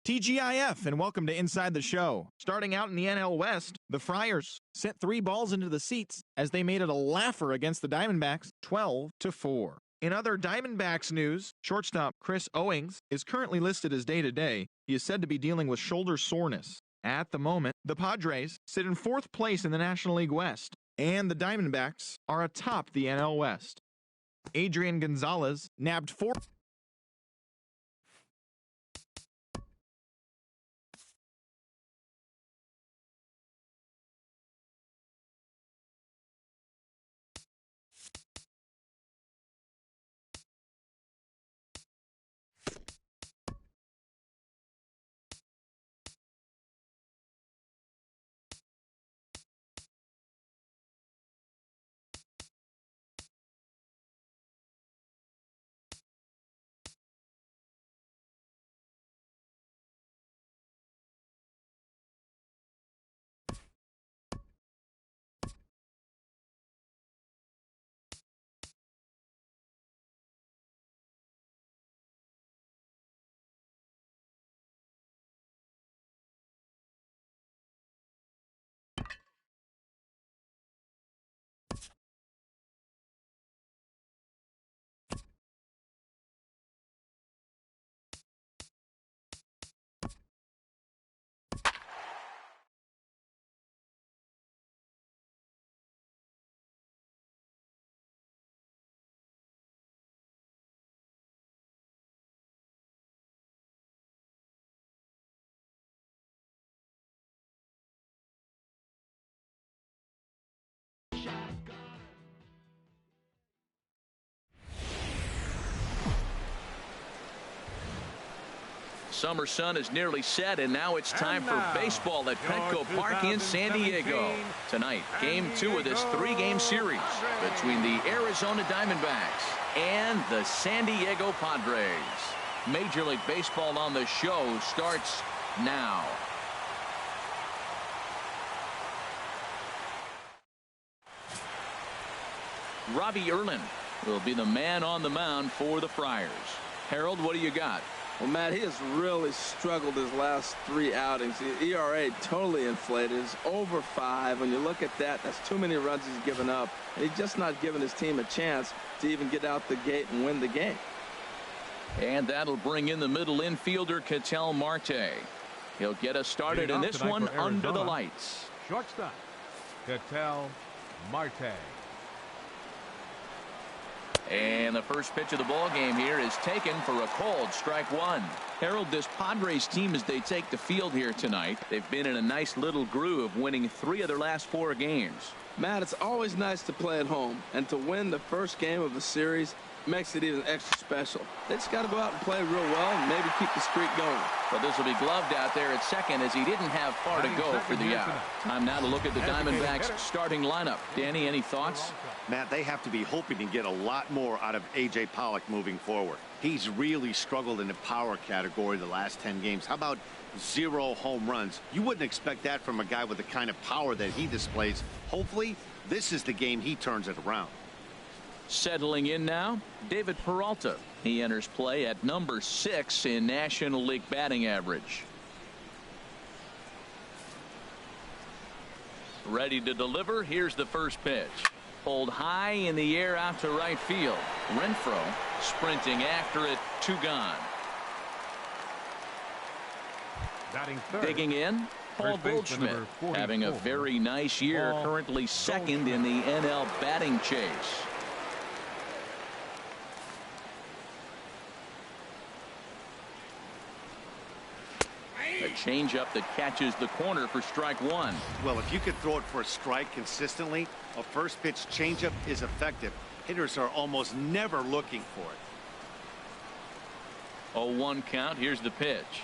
TGIF, and welcome to Inside the Show. Starting out in the NL West, the Friars sent 3 balls into the seats as they made it a laugher against the Diamondbacks, 12-4. In other Diamondbacks news, shortstop Chris Owings is currently listed as day-to-day. He is said to be dealing with shoulder soreness. At the moment, the Padres sit in 4th place in the National League West, and the Diamondbacks are atop the NL West. Adrian Gonzalez nabbed 4. Summer sun is nearly set, and now it's time for baseball at Petco Park in San Diego. Tonight, Game 2 of this 3-game series between the Arizona Diamondbacks and the San Diego Padres. Major League Baseball on the show starts now. Robbie Erlin will be the man on the mound for the Friars. Harold, what do you got? Well, Matt, he has really struggled his last 3 outings. The ERA totally inflated. It's over 5. When you look at that, that's too many runs he's given up. And he's just not giving his team a chance to even get out the gate and win the game. And that'll bring in the middle infielder, Ketel Marte. He'll get us started in this one under the lights. Shortstop, Ketel Marte. And the first pitch of the ball game here is taken for a called strike 1. Harold, this Padres team, as they take the field here tonight, they've been in a nice little groove, winning 3 of their last 4 games. Matt, it's always nice to play at home, and to win the first game of the series makes it even extra special. They just got to go out and play real well and maybe keep the streak going. But this will be gloved out there at second, as he didn't have far to go for the out. Time now to look at the Diamondbacks starting lineup. Danny, any thoughts? Matt, they have to be hoping to get a lot more out of A.J. Pollock moving forward. He's really struggled in the power category the last 10 games. How about 0 home runs? You wouldn't expect that from a guy with the kind of power that he displays. Hopefully, this is the game he turns it around. Settling in now, David Peralta. He enters play at number 6 in National League batting average. Ready to deliver. Here's the first pitch. Pulled high in the air out to right field. Renfroe sprinting after it. 2 gone. Digging in, Paul Goldschmidt, having a very nice year, currently second in the NL batting chase. A changeup that catches the corner for strike 1. Well, if you could throw it for a strike consistently, a first pitch changeup is effective. Hitters are almost never looking for it. 0-1 count. Here's the pitch.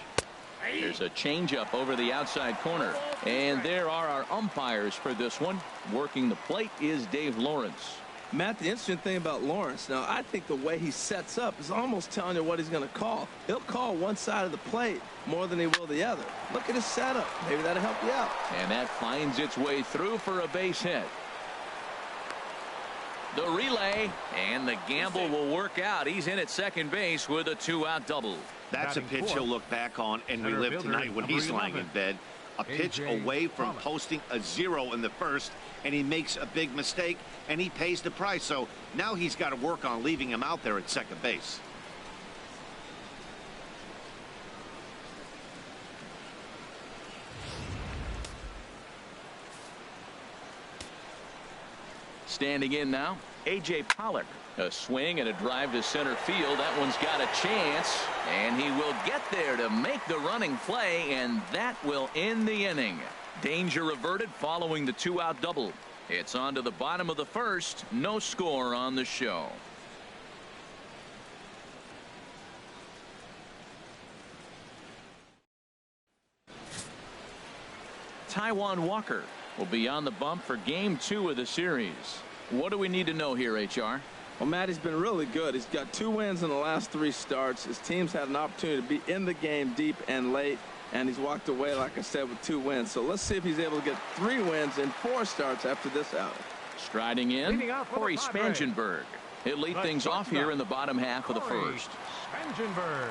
There's a changeup over the outside corner. And there are our umpires for this one. Working the plate is Dave Lawrence. Matt, the interesting thing about Lawrence, now I think the way he sets up is almost telling you what he's going to call. He'll call one side of the plate more than he will the other. Look at his setup. Maybe that'll help you out. And that finds its way through for a base hit. The relay, and the gamble will work out. He's in at second base with a 2-out double. That's a pitch he'll look back on and relive tonight when he's lying in bed. A pitch away from posting a 0 in the first, and he makes a big mistake, and he pays the price. So now he's got to work on leaving him out there at second base. Standing in now, A.J. Pollock. A swing and a drive to center field. That one's got a chance, and he will get there to make the running play, and that will end the inning. Danger averted following the 2-out double. It's on to the bottom of the first. No score on the show. Taijuan Walker will be on the bump for game 2 of the series. What do we need to know here, HR? Well, Matt, he's been really good. He's got 2 wins in the last 3 starts. His team's had an opportunity to be in the game deep and late, and he's walked away, like I said, with 2 wins. So let's see if he's able to get 3 wins in 4 starts after this outing. Striding in, Corey Spangenberg. He'll lead things off here in the bottom half of the first. Spangenberg.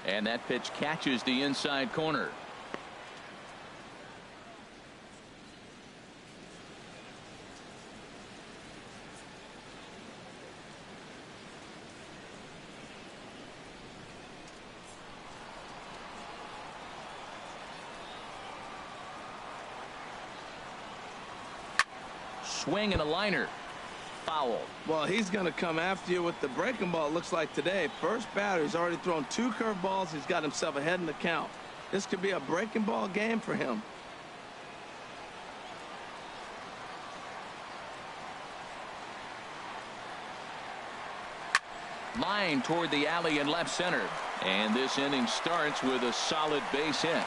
And that pitch catches the inside corner. Swing and a liner. Foul. Well, he's going to come after you with the breaking ball, it looks like today. First batter, he's already thrown 2 curveballs. He's got himself ahead in the count. This could be a breaking ball game for him. Line toward the alley in left center. And this inning starts with a solid base hit.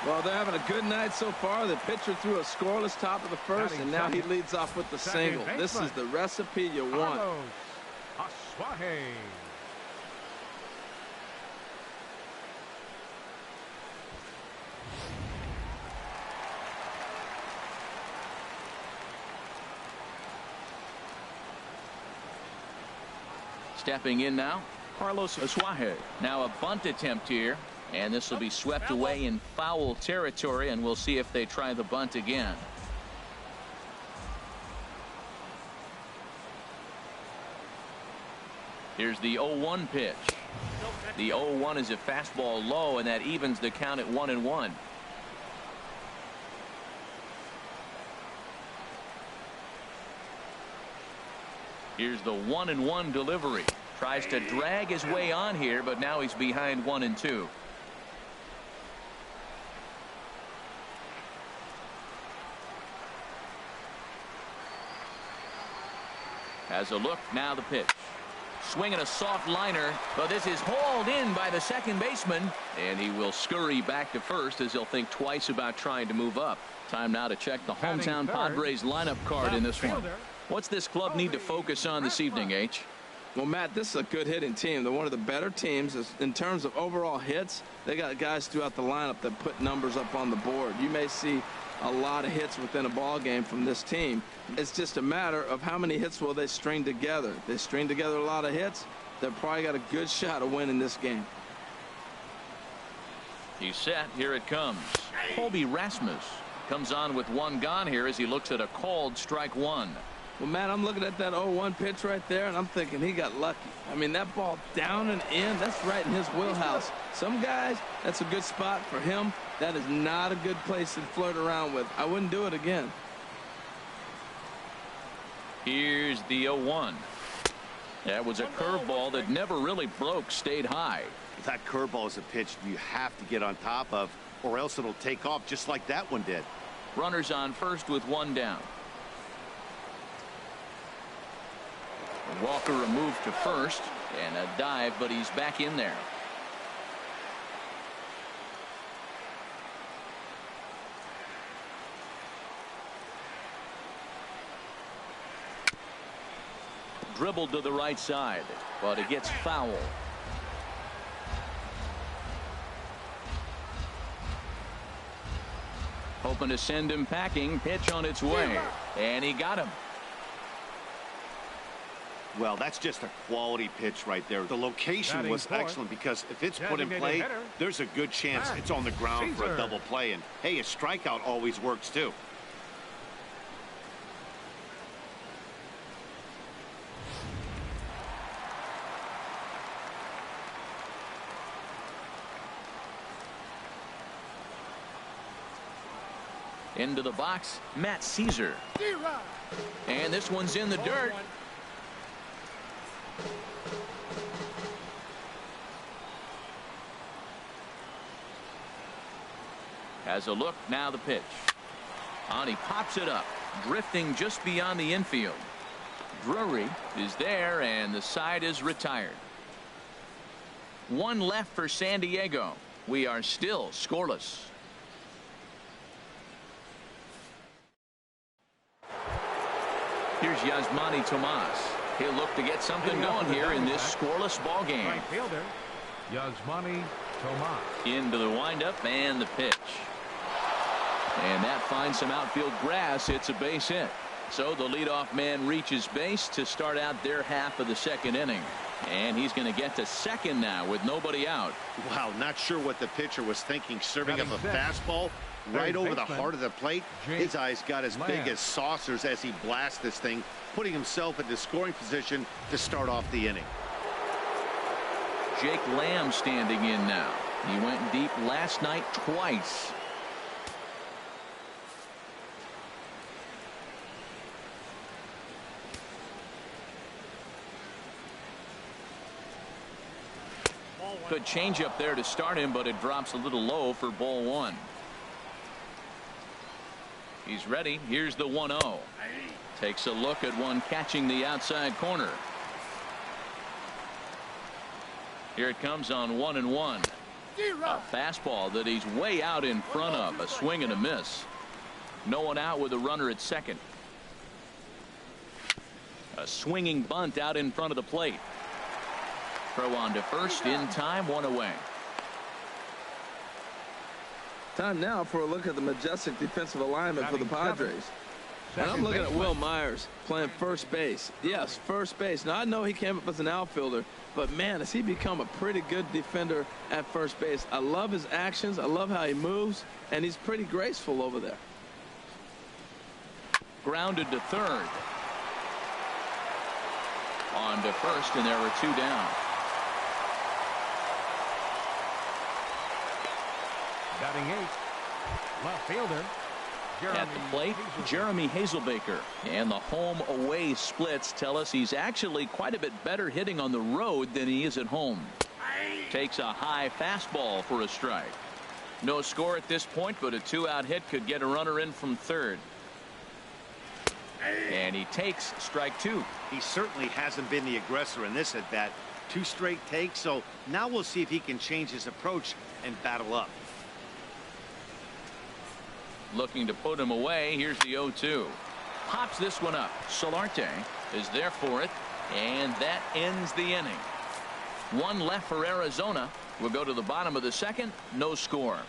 Well, they're having a good night so far. The pitcher threw a scoreless top of the first, and now he leads off with the single. This is the recipe you want. Stepping in now, Carlos Asuaje. Now a bunt attempt here. And this will be swept away in foul territory, and we'll see if they try the bunt again. Here's the 0-1 pitch. The 0-1 is a fastball low, and that evens the count at 1-1. Here's the 1-1 delivery. Tries to drag his way on here, but now he's behind 1-2. Has a look, now the pitch. Swinging a soft liner, but this is hauled in by the second baseman, and he will scurry back to first as he'll think twice about trying to move up. Time now to check the hometown Padres lineup card in this one. What's this club need to focus on this evening, H? Well, Matt, this is a good hitting team. They're one of the better teams in terms of overall hits. They got guys throughout the lineup that put numbers up on the board. You may see a lot of hits within a ball game from this team. It's just a matter of how many hits will they string together. If they string together a lot of hits, they've probably got a good shot of winning this game. He's set. Here it comes. Colby Rasmus comes on with 1 gone here as he looks at a called strike 1. Well, Matt, I'm looking at that 0-1 pitch right there, and I'm thinking he got lucky. I mean, that ball down and in, that's right in his wheelhouse. Some guys, that's a good spot for him. That is not a good place to flirt around with. I wouldn't do it again. Here's the 0-1. That was a curveball that never really broke, stayed high. That curveball is a pitch you have to get on top of, or else it'll take off just like that one did. Runners on first with 1 down. Walker removed to first, and a dive, but he's back in there. Dribbled to the right side, but it gets foul. Hoping to send him packing. Pitch on its way. And he got him. Well, that's just a quality pitch right there. The location was excellent because if it's put in play, there's a good chance it's on the ground for a double play. And, hey, a strikeout always works, too. Into the box, Matt Caesar. And this one's in the dirt. Has a look, now the pitch. And he pops it up, drifting just beyond the infield. Drury is there, and the side is retired. One left for San Diego. We are still scoreless. Here's Yasmani Tomas. He'll look to get something going here in this scoreless ball game. Right fielder, Yasmani Tomas. Into the windup and the pitch. And that finds some outfield grass. It's a base hit. So the leadoff man reaches base to start out their half of the second inning. And he's going to get to second now with nobody out. Wow, not sure what the pitcher was thinking, serving up a fastball right over the heart of the plate. His eyes got as big as saucers as he blasts this thing, putting himself into scoring position to start off the inning. Jake Lamb standing in now. He went deep last night twice. Good change up there to start him, but it drops a little low for ball one. He's ready. Here's the 1-0. Takes a look at one catching the outside corner. Here it comes on 1-1. A fastball that he's way out in front of. A swing and a miss. No one out with a runner at second. A swinging bunt out in front of the plate. Throw on to first in time, one away. Time now for a look at the majestic defensive alignment for the Padres. And I'm looking at Will Myers playing first base. Yes, first base. Now, I know he came up as an outfielder, but, man, has he become a pretty good defender at first base. I love his actions. I love how he moves, and he's pretty graceful over there. Grounded to third. On to first, and there are two down. Batting eighth, left fielder. At the plate, Jeremy Hazelbaker. And the home-away splits tell us he's actually quite a bit better hitting on the road than he is at home. Takes a high fastball for a strike. No score at this point, but a two-out hit could get a runner in from third. And he takes strike two. He certainly hasn't been the aggressor in this at-bat. Two straight takes, so now we'll see if he can change his approach and battle up. Looking to put him away. Here's the 0-2. Pops this one up. Solarte is there for it, and that ends the inning. One left for Arizona. We'll go to the bottom of the second. No score.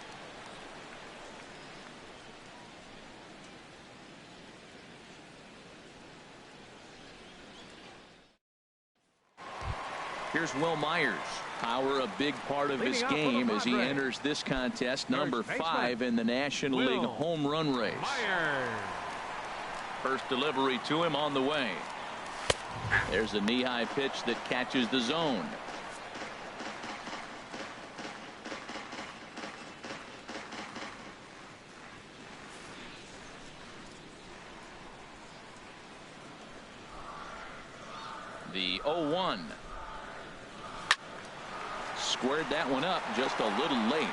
Here's Will Myers. Power a big part of his game as he enters this contest, number 5 in the National League home run race. First delivery to him on the way. There's a knee-high pitch that catches the zone. The 0-1. Squared that one up just a little late.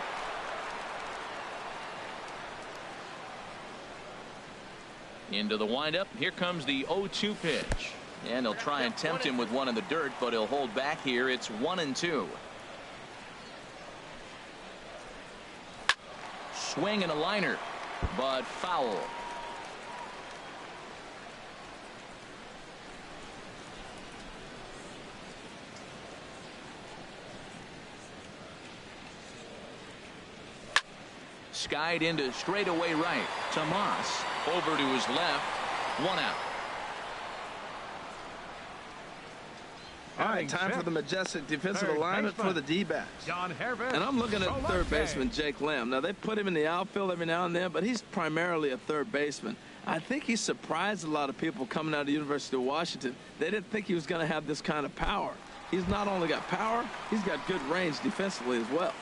Into the windup. Here comes the 0-2 pitch. And they'll try and tempt him with one in the dirt, but he'll hold back here. It's 1-2. Swing and a liner, but foul. skied into straightaway right. Tomas over to his left. 1 out. All right, time for the majestic defensive alignment for the D-backs. And I'm looking at third baseman Jake Lamb. Now, they put him in the outfield every now and then, but he's primarily a third baseman. I think he surprised a lot of people coming out of the University of Washington. They didn't think he was going to have this kind of power. He's not only got power, he's got good range defensively as well.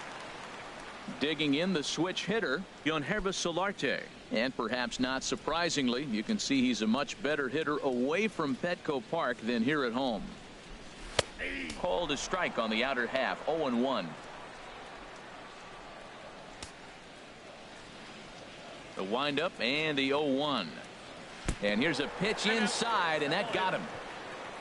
Digging in the switch hitter, Yonhervis Solarte. And perhaps not surprisingly, you can see he's a much better hitter away from Petco Park than here at home. Called a strike on the outer half. 0-1. The windup and the 0-1. And here's a pitch inside, and that got him.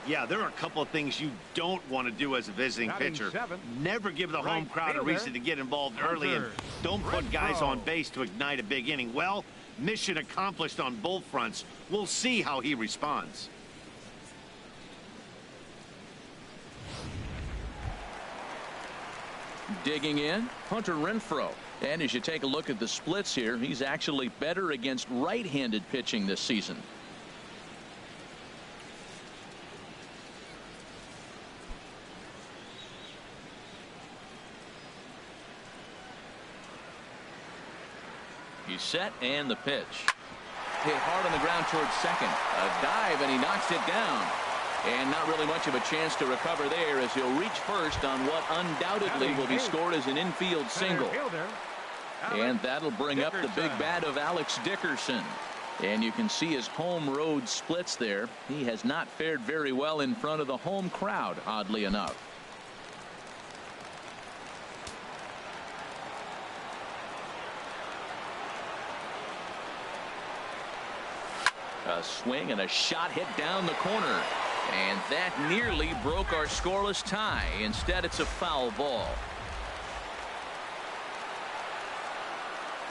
Yeah, there are a couple of things you don't want to do as a visiting pitcher. Never give the home crowd a reason to get involved early, and don't put guys on base to ignite a big inning. Well, mission accomplished on both fronts. We'll see how he responds. Digging in, Hunter Renfroe. And as you take a look at the splits here, he's actually better against right-handed pitching this season. He's set, and the pitch. Hit hard on the ground towards second. A dive, and he knocks it down. And not really much of a chance to recover there as he'll reach first on what undoubtedly will be scored as an infield single. And that'll bring up the big bat of Alex Dickerson. And you can see his home road splits there. He has not fared very well in front of the home crowd, oddly enough. A swing and a shot hit down the corner. And that nearly broke our scoreless tie. Instead, it's a foul ball.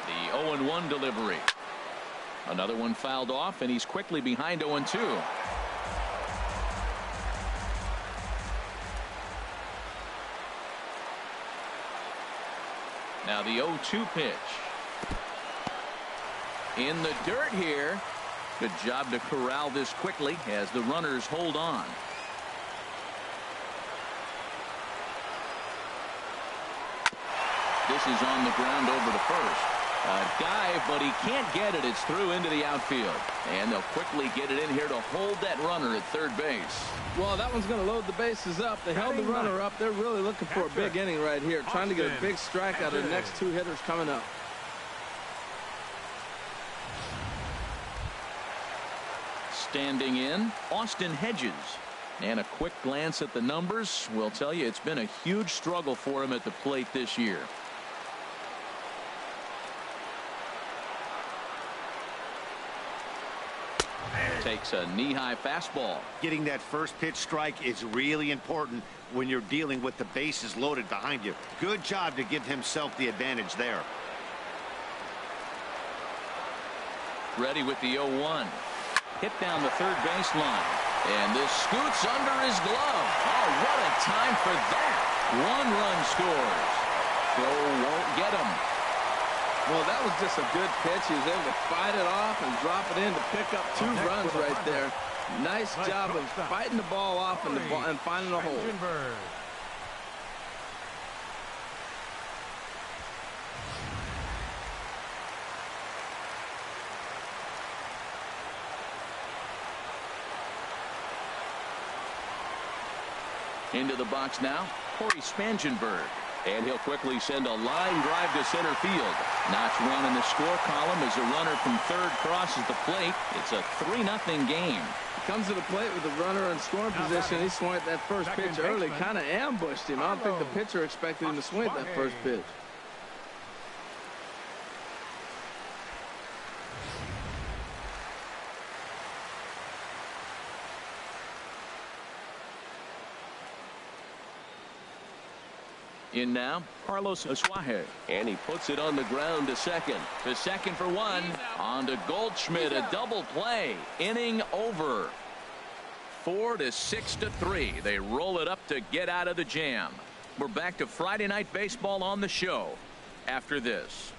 The 0-1 delivery. Another one fouled off, and he's quickly behind 0-2. Now the 0-2 pitch. In the dirt here. Good job to corral this quickly as the runners hold on. This is on the ground over to first. A dive, but he can't get it. It's through into the outfield. And they'll quickly get it in here to hold that runner at third base. Well, that one's going to load the bases up. They held the runner up. They're really looking for a big inning right here, trying to get a big strike out of the next two hitters coming up. Standing in, Austin Hedges. And a quick glance at the numbers will tell you it's been a huge struggle for him at the plate this year. Takes a knee-high fastball. Getting that first pitch strike is really important when you're dealing with the bases loaded behind you. Good job to give himself the advantage there. Ready with the 0-1. Hit down the third baseline. And this scoots under his glove. Oh, what a time for that. 1 run scores. Throw won't get him. Well, that was just a good pitch. He was able to fight it off and drop it in to pick up 2 runs right there. Nice job of fighting the ball off and finding a hole. Into the box now, Corey Spangenberg. And he'll quickly send a line drive to center field. Notch 1 in the score column as a runner from third crosses the plate. It's a 3-0 game. He comes to the plate with the runner in scoring position. He swung at that first pitch early, kind of ambushed him. I don't think the pitcher expected him to swing at that first pitch. In now, Carlos Asuaje. And he puts it on the ground to second. To second for 1. On to Goldschmidt. A double play. Inning over. 4-6-3. They roll it up to get out of the jam. We're back to Friday Night Baseball on the show after this.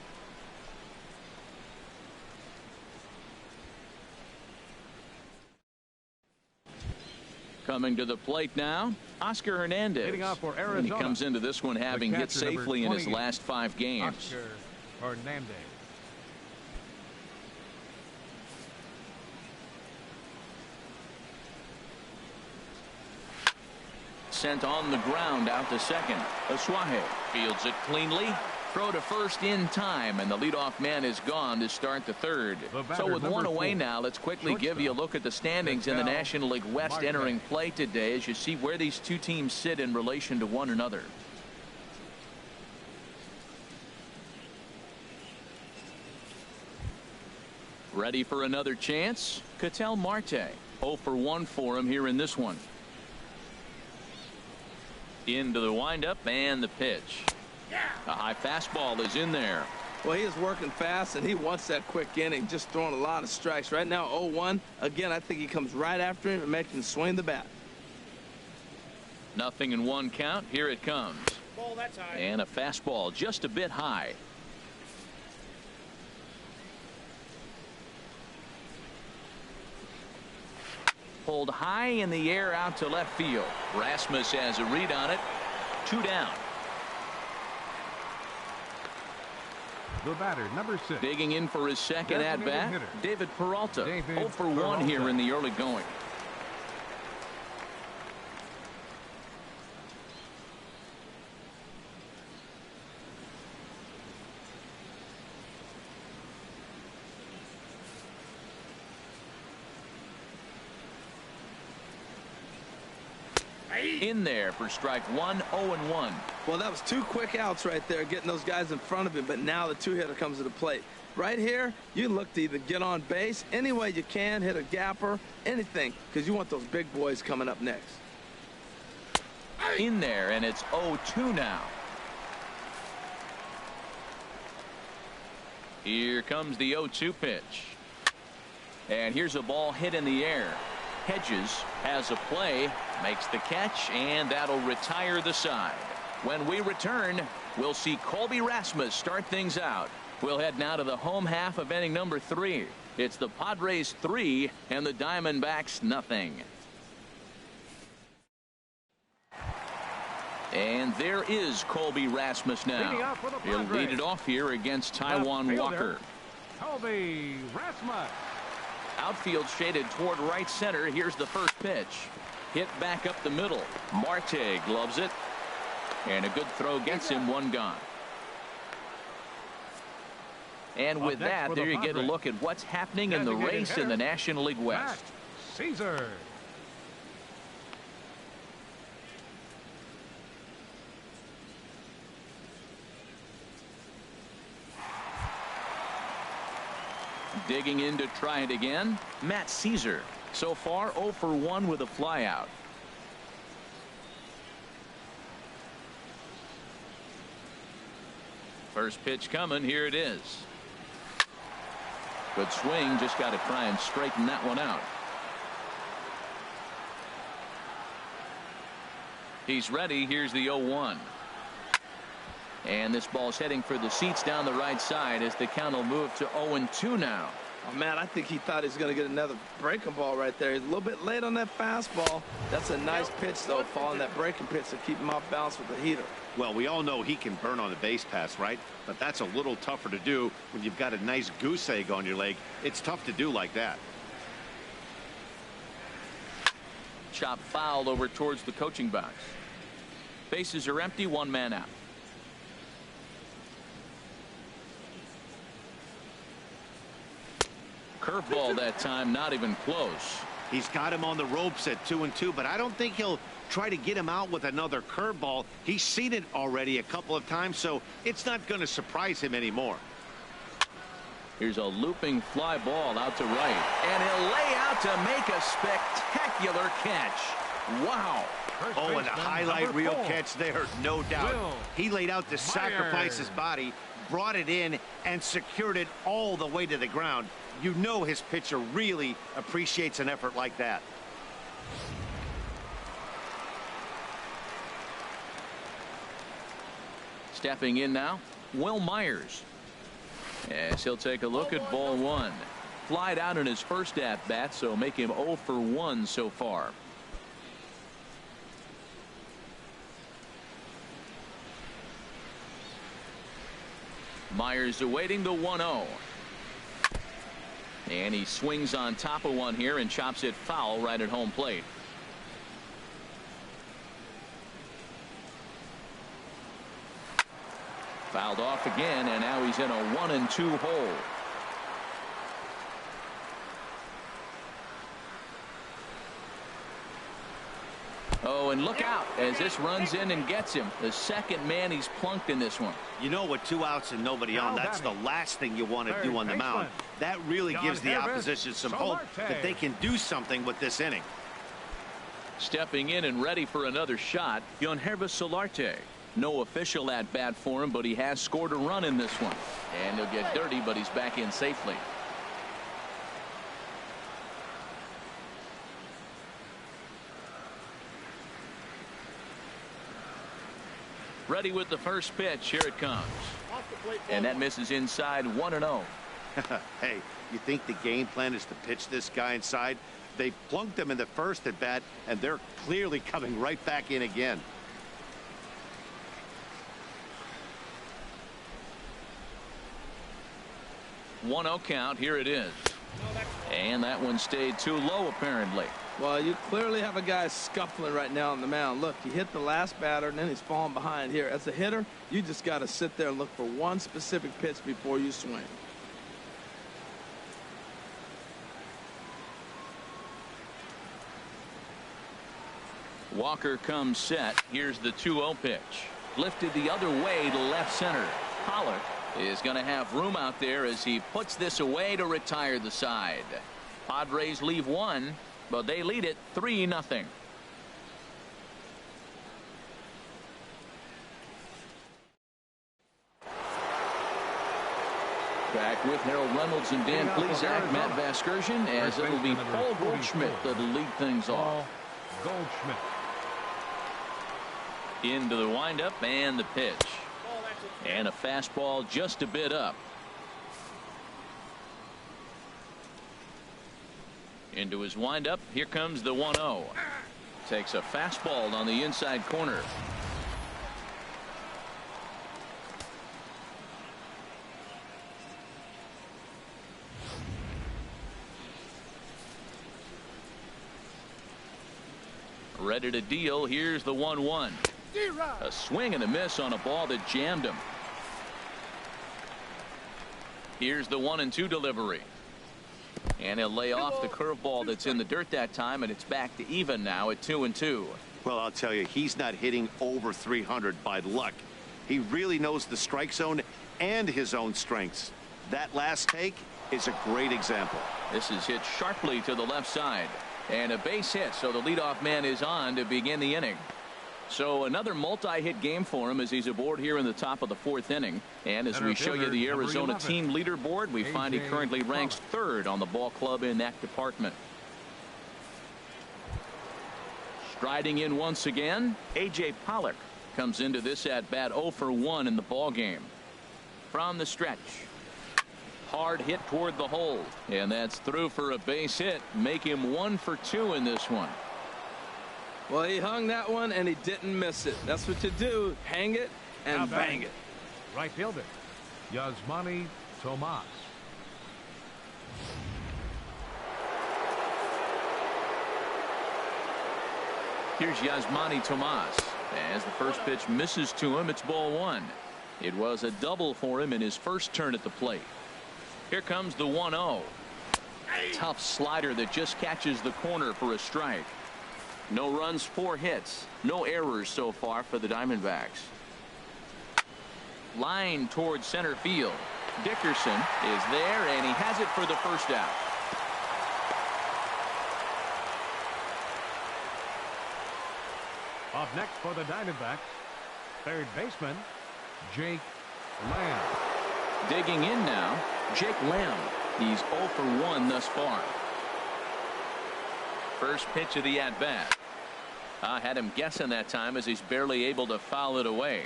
Coming to the plate now, Oscar Hernandez. Hitting off for Arizona. And he comes into this one having hit catcher, number safely in his 20, last 5 games. Oscar Hernandez. Sent on the ground out to second. Asuaje fields it cleanly. Throw to first in time, and the leadoff man is gone to start the third. So with one away now, let's quickly give you a look at the standings in the National League West entering play today as you see where these two teams sit in relation to one another. Ready for another chance? Ketel Marte. 0 for 1 for him here in this one. Into the windup and the pitch. A high fastball is in there. Well, he is working fast, and he wants that quick inning, just throwing a lot of strikes. Right now, 0-1. Again, I think he comes right after him and makes him swing the bat. Nothing in 1 count. Here it comes. Ball, that's high. And a fastball just a bit high. Pulled high in the air out to left field. Rasmus has a read on it. 2 down. The batter, number 6. Digging in for his second at bat, David Peralta. 0 for 1 here in the early going. In there for strike 1, 0-1. Well, that was 2 quick outs right there, getting those guys in front of him, but now the 2-hitter comes to the plate. Right here, you look to either get on base any way you can, hit a gapper, anything, because you want those big boys coming up next. In there, and it's 0-2 now. Here comes the 0-2 pitch. And here's a ball hit in the air. Hedges has a play, makes the catch, and that'll retire the side. When we return, we'll see Colby Rasmus start things out. We'll head now to the home half of inning number 3. It's the Padres 3 and the Diamondbacks nothing. And there is Colby Rasmus now. He'll lead it off here against Taijuan Walker. Colby Rasmus. Outfield shaded toward right center. Here's the first pitch. Hit back up the middle. Marte gloves it. And a good throw gets him 1 gone. And with that, there you get a look at what's happening in the race in the National League West. Caesar. Digging in to try it again, Matt Caesar. So far 0 for 1 with a flyout. First pitch coming. Here it is. Good swing. Just got to try and straighten that one out. He's ready. Here's the 0-1. And this ball's heading for the seats down the right side as the count will move to 0-2 now. Oh, man, I think he thought he was going to get another breaking ball right there. He's a little bit late on that fastball. That's a nice pitch, though, following that breaking pitch to keep him off balance with the heater. Well, we all know he can burn on the base pass, right? But that's a little tougher to do when you've got a nice goose egg on your leg. It's tough to do like that. Chop foul over towards the coaching box. Bases are empty. 1 man out. Curveball that time, not even close. He's got him on the ropes at 2-2, but I don't think he'll try to get him out with another curveball. He's seen it already a couple of times, so it's not going to surprise him anymore. Here's a looping fly ball out to right, and he'll lay out to make a spectacular catch. Wow. Oh, and a highlight reel catch there, no doubt. He laid out to sacrifice his body, brought it in, and secured it all the way to the ground. You know his pitcher really appreciates an effort like that. Stepping in now, Will Myers. As he'll take a look at ball 1. Flied out in his first at bat, so make him 0 for 1 so far. Myers awaiting the 1-0. And he swings on top of one here and chops it foul right at home plate. Fouled off again, and now he's in a 1-2 hole. Oh, and look out as this runs in and gets him. The second man he's plunked in this one. You know, with 2 outs and nobody on, that's the last thing you want to do on the mound. That really gives the opposition some hope that they can do something with this inning. Stepping in and ready for another shot, Yonhervis Solarte. No official at bat for him, but he has scored a run in this one. And he'll get dirty, but he's back in safely. Ready with the first pitch. Here it comes. And that misses inside 1-0. Hey, you think the game plan is to pitch this guy inside? They plunked him in the first at bat, and they're clearly coming right back in again. One 1-0 count. Here it is. And that one stayed too low, apparently. Well, you clearly have a guy scuffling right now on the mound. Look, he hit the last batter, and then he's falling behind here. As a hitter, you just got to sit there and look for one specific pitch before you swing. Walker comes set. Here's the 2-0 pitch. Lifted the other way to left center. Pollock is going to have room out there as he puts this away to retire the side. Padres leave one, but they lead it 3-0. Back with Harold Reynolds and Dan Plesac, Matt Vasgersian, as it'll be Paul Goldschmidt that'll lead things off. Goldschmidt. Into the windup and the pitch. And a fastball just a bit up. Into his windup. Here comes the 1-0. Takes a fastball on the inside corner. Ready to deal. Here's the 1-1. A swing and a miss on a ball that jammed him. Here's the 1-2 delivery. And he'll lay off the curveball that's in the dirt that time, and it's back to even now at 2-2. Well, I'll tell you, he's not hitting over 300 by luck. He really knows the strike zone and his own strengths. That last take is a great example. This is hit sharply to the left side. And a base hit, so the leadoff man is on to begin the inning. So another multi-hit game for him as he's aboard here in the top of the 4th inning. And as we show you the Arizona team leaderboard, we find he currently ranks 3rd on the ball club in that department. Striding in once again, A.J. Pollock comes into this at bat 0 for 1 in the ball game. From the stretch. Hard hit toward the hole, and that's through for a base hit. Make him 1 for 2 in this one. Well, he hung that one and he didn't miss it. That's what you do. Hang it and bang it. Right fielder Yasmani Tomas. Here's Yasmani Tomas. As the first pitch misses to him, it's ball 1. It was a double for him in his first turn at the plate. Here comes the 1-0. Tough slider that just catches the corner for a strike. No runs, 4 hits. No errors so far for the Diamondbacks. Line towards center field. Dickerson is there, and he has it for the first out. Up next for the Diamondbacks, third baseman Jake Lamb. Digging in now, Jake Lamb. He's 0 for 1 thus far. First pitch of the at-bat. I had him guessing that time as he's barely able to foul it away.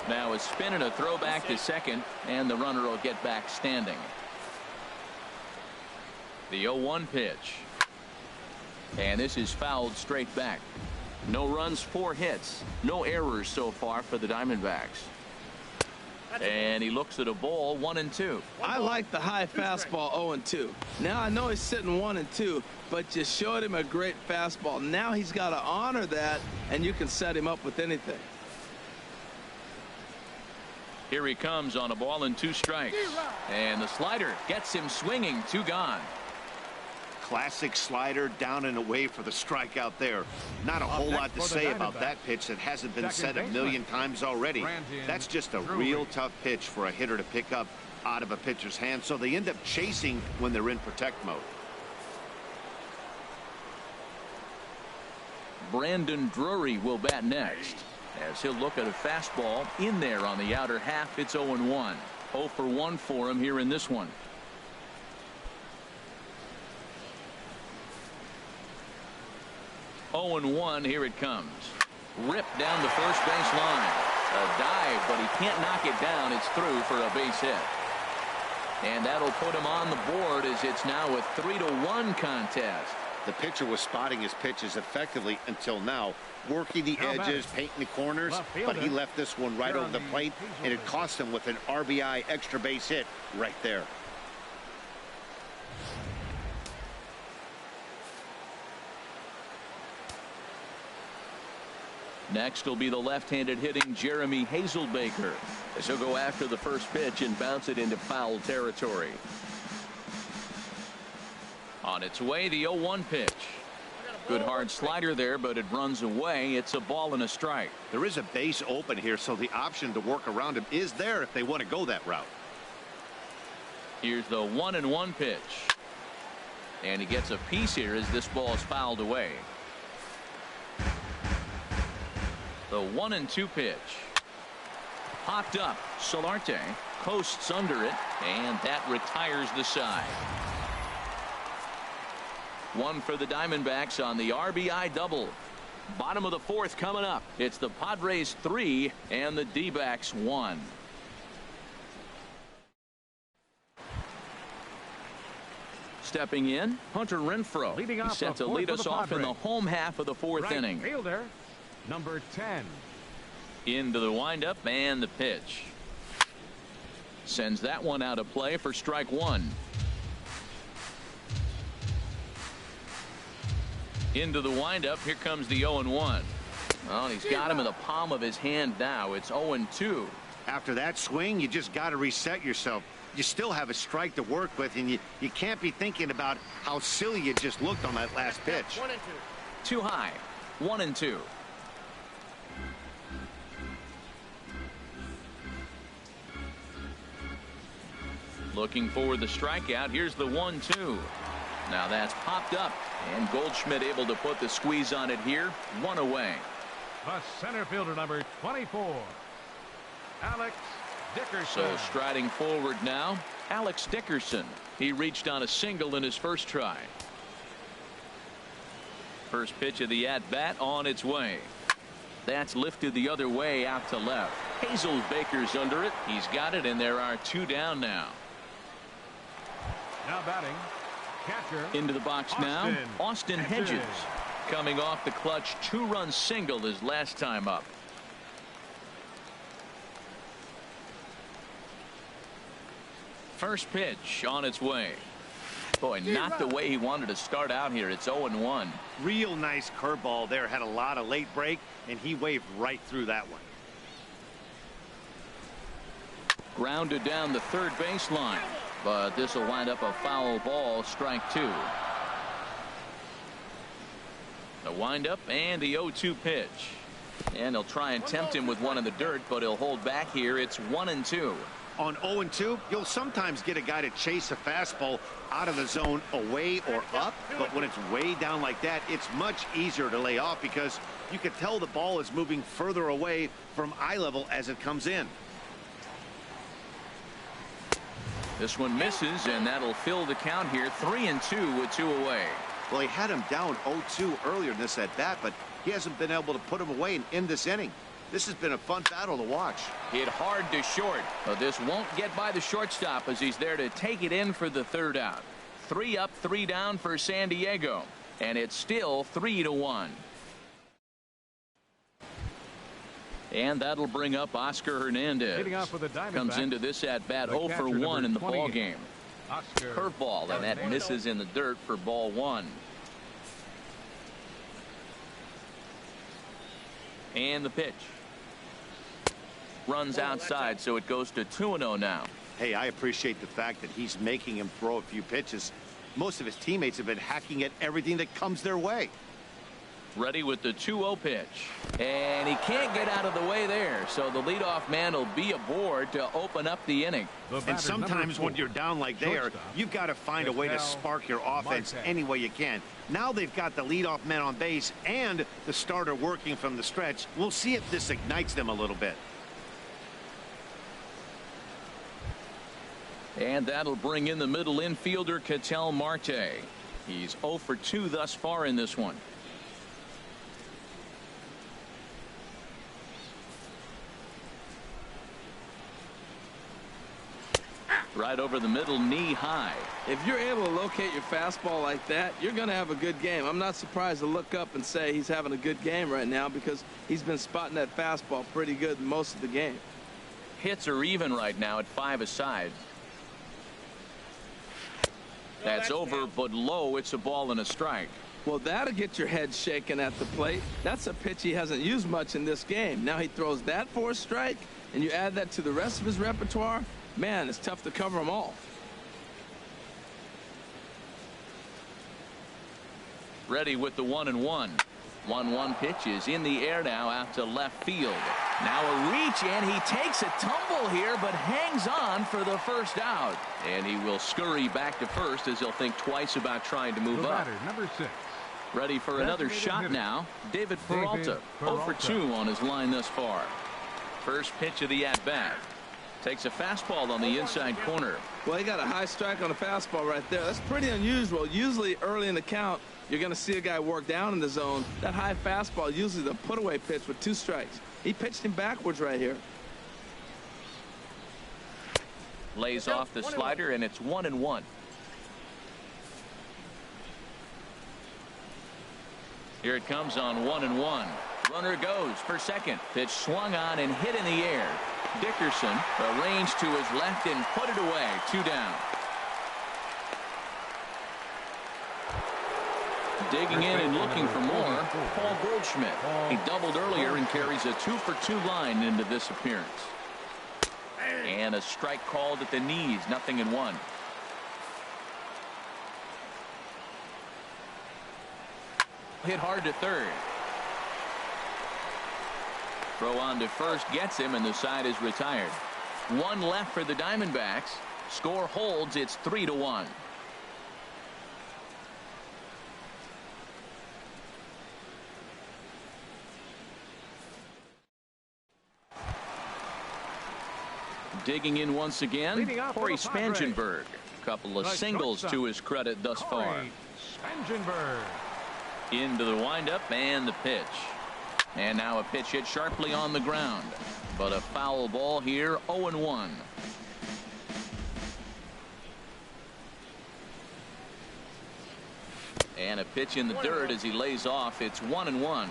Now a spin and a throw back to second, and the runner will get back standing. The 0-1 pitch. And this is fouled straight back. No runs, 4 hits. No errors so far for the Diamondbacks. And he looks at a ball, 1-2. I like the high fastball 0-2. Now I know he's sitting 1-2, but you showed him a great fastball. Now he's got to honor that, and you can set him up with anything. Here he comes on a ball and 2 strikes. And the slider gets him swinging, 2 gone. Classic slider, down and away for the strikeout there. Not a whole lot to say about that pitch that hasn't been said a million times already. That's just a real tough pitch for a hitter to pick up out of a pitcher's hand, so they end up chasing when they're in protect mode. Brandon Drury will bat next, as he'll look at a fastball in there on the outer half. It's 0-1. 0 for 1 for him here in this one. Oh and 1. Here it comes. Ripped down the first base line. A dive, but he can't knock it down. It's through for a base hit. And that'll put him on the board as it's now a 3-1 contest. The pitcher was spotting his pitches effectively until now, working the edges, painting the corners, but he left this one right over the plate, and it cost him with an RBI extra base hit right there. Next will be the left-handed hitting Jeremy Hazelbaker, as he'll go after the first pitch and bounce it into foul territory. On its way, the 0-1 pitch. Good hard slider there, but it runs away. It's a ball and a strike. There is a base open here, so the option to work around him is there if they want to go that route. Here's the 1-1 pitch. And he gets a piece here as this ball is fouled away. The 1-2 pitch. Popped up. Solarte coasts under it, and that retires the side. 1 for the Diamondbacks on the RBI double. Bottom of the 4th coming up. It's the Padres 3 and the D-backs 1. Stepping in, Hunter Renfroe. He's set to lead us off in the home half of the 4th inning. Fielder, number 10. Into the windup and the pitch. Sends that one out of play for strike 1. Into the windup. Here comes the 0-1. Well, he's got him in the palm of his hand now. It's 0-2. After that swing, you just got to reset yourself. You still have a strike to work with, and you can't be thinking about how silly you just looked on that last pitch. 1-2. Too high. 1-2. Looking for the strikeout. Here's the 1-2. Now that's popped up, and Goldschmidt able to put the squeeze on it here. 1 away. The center fielder, number 24, Alex Dickerson. So striding forward now, Alex Dickerson. He reached on a single in his first try. First pitch of the at-bat on its way. That's lifted the other way out to left. Hazelbaker's under it. He's got it, and there are 2 down now. Now batting, catcher. Into the box now, Austin Hedges. Coming off the clutch 2-run single his last time up. First pitch on its way. Boy, not the way he wanted to start out here. It's 0-1. Real nice curveball there. Had a lot of late break, and he waved right through that one. Grounded down the third baseline, but this will wind up a foul ball. Strike 2. The windup and the 0-2 pitch, and they'll try and tempt him with one in the dirt, but he'll hold back here. It's 1-2. On 0-2, you'll sometimes get a guy to chase a fastball out of the zone away or up, but when it's way down like that, it's much easier to lay off because you can tell the ball is moving further away from eye level as it comes in. This one misses, and that'll fill the count here. 3-2 with 2 away. Well, he had him down 0-2 earlier in this at bat, but he hasn't been able to put him away and end this inning. This has been a fun battle to watch. Hit hard to short, but this won't get by the shortstop as he's there to take it in for the 3rd out. 3 up, 3 down for San Diego, and it's still 3-1. And that'll bring up Oscar Hernandez. Leading off with the Diamondbacks, comes into this at bat 0 for 1 in the ball game. Curveball, and that misses in the dirt for ball 1. And the pitch. Runs outside, so it goes to 2-0 now. Hey, I appreciate the fact that he's making him throw a few pitches. Most of his teammates have been hacking at everything that comes their way. Ready with the 2-0 pitch. And he can't get out of the way there, so the leadoff man will be aboard to open up the inning. And sometimes when you're down like they are, you've got to find a way to spark your offense any way you can. Now they've got the leadoff man on base and the starter working from the stretch. We'll see if this ignites them a little bit. And that'll bring in the middle infielder, Ketel Marte. He's 0 for 2 thus far in this one. Right over the middle, knee high. If you're able to locate your fastball like that, you're going to have a good game. I'm not surprised to look up and say he's having a good game right now because he's been spotting that fastball pretty good most of the game. Hits are even right now at 5 aside. That's over, but low. It's a ball and a strike. Well, that'll get your head shaken at the plate. That's a pitch he hasn't used much in this game. Now he throws that for a strike, and you add that to the rest of his repertoire. Man, it's tough to cover them all. Ready with the 1-1. 1-1 pitch is in the air now out to left field. Now a reach, and he takes a tumble here, but hangs on for the first out. And he will scurry back to first as he'll think twice about trying to move up. Number 6. Ready for another shot now. David Peralta, 0 for 2 on his line thus far. First pitch of the at-bat. Takes a fastball on the inside corner. Well, he got a high strike on a fastball right there. That's pretty unusual. Usually early in the count, you're going to see a guy work down in the zone. That high fastball, usually the put-away pitch with 2 strikes. He pitched him backwards right here. Lays off the slider, and it's 1-1. Here it comes on 1-1. Runner goes for second. Pitch swung on and hit in the air. Dickerson arranged to his left and put it away. 2 down. Digging in and looking for more, Paul Goldschmidt. He doubled earlier and carries a 2 for 2 line into this appearance. And a strike called at the knees. 0-1. Hit hard to third. Throw on to first gets him, and the side is retired. 1 left for the Diamondbacks. Score holds. It's 3-1. Digging in once again, Corey Spangenberg. A couple of singles to his credit thus far. Spangenberg. Into the windup and the pitch. And now a pitch hit sharply on the ground. But a foul ball here, 0-1. And a pitch in the dirt as he lays off. It's 1-1.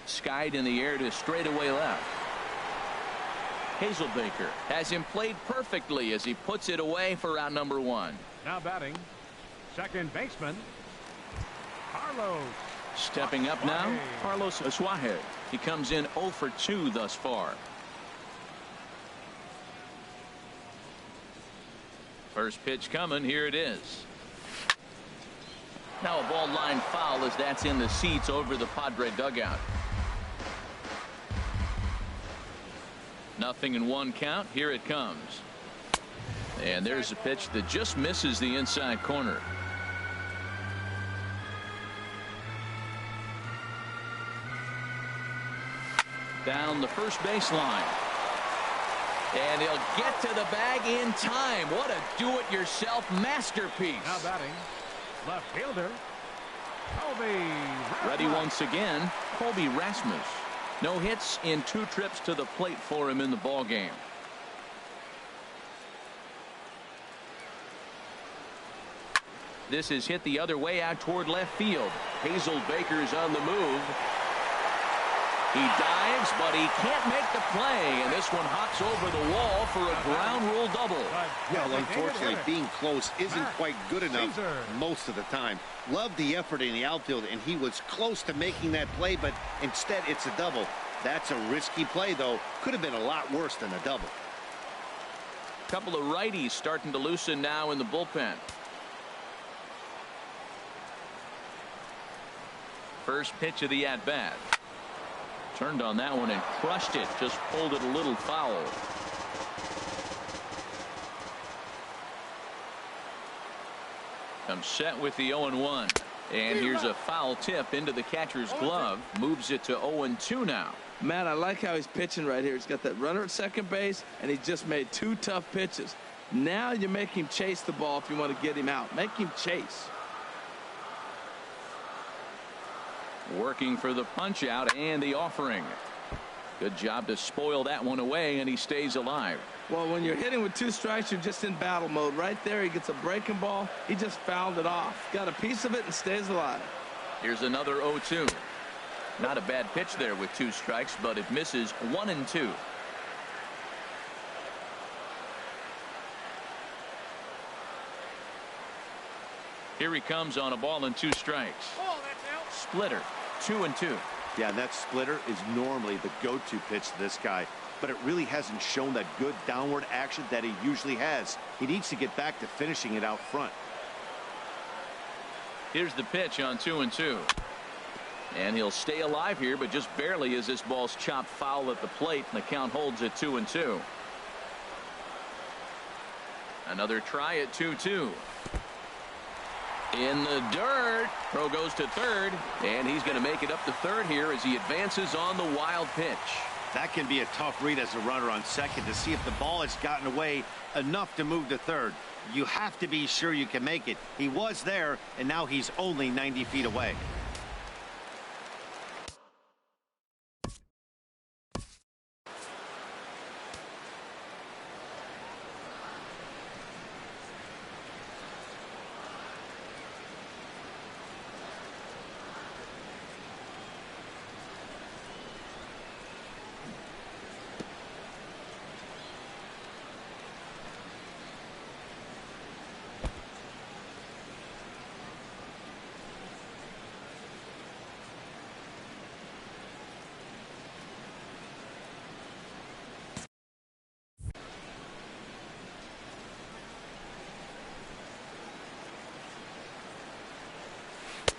Skied in the air to straightaway left. Hazelbaker has him played perfectly as he puts it away for out number 1. Now batting, second baseman, Carlos. Stepping up now, Carlos Asuaje. He comes in 0 for 2 thus far. First pitch coming. Here it is. Now a ball line foul as that's in the seats over the Padre dugout. 0-1 count. Here it comes. And there's a pitch that just misses the inside corner. Down the first baseline. And he'll get to the bag in time. What a do-it-yourself masterpiece. Now batting, left fielder, Colby. Ready once again, Colby Rasmus. No hits in 2 trips to the plate for him in the ball game. This is hit the other way out toward left field. Hazel Baker's on the move. He dives, but he can't make the play, and this one hops over the wall for a ground rule double. Well, unfortunately, being close isn't quite good enough most of the time. Loved the effort in the outfield, and he was close to making that play, but instead it's a double. That's a risky play, though. Could have been a lot worse than a double. Couple of righties starting to loosen now in the bullpen. First pitch of the at-bat. Turned on that one and crushed it. Just pulled it a little foul. Comes set with the 0-1. And here's a foul tip into the catcher's glove. Moves it to 0-2 now. Man, I like how he's pitching right here. He's got that runner at second base, and he just made 2 tough pitches. Now you make him chase the ball if you want to get him out. Make him chase. Working for the punch out and the offering. Good job to spoil that one away, and he stays alive. Well, when you're hitting with 2 strikes, you're just in battle mode. Right there, he gets a breaking ball. He just fouled it off. Got a piece of it and stays alive. Here's another 0-2. Not a bad pitch there with 2 strikes, but it misses 1-2. Here he comes on a ball and 2 strikes. Splitter, 2-2. Yeah, and that splitter is normally the go-to pitch to this guy, but it really hasn't shown that good downward action that he usually has. He needs to get back to finishing it out front. Here's the pitch on 2-2. And he'll stay alive here, but just barely as this ball's chopped foul at the plate, and the count holds at 2-2. Another try at 2-2. In the dirt. Throw goes to third, and he's going to make it up to third here as he advances on the wild pitch. That can be a tough read as a runner on second to see if the ball has gotten away enough to move to third. You have to be sure you can make it. He was there, and now he's only 90 feet away.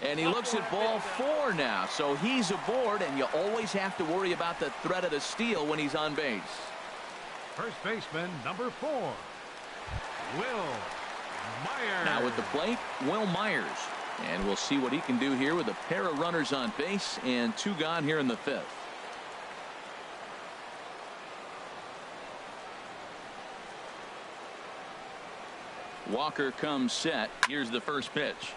And he looks at ball 4 now, so he's aboard, and you always have to worry about the threat of the steal when he's on base. First baseman, number 4, Will Myers. Now at the plate, Will Myers. And we'll see what he can do here with a pair of runners on base and 2 gone here in the 5th. Walker comes set. Here's the first pitch.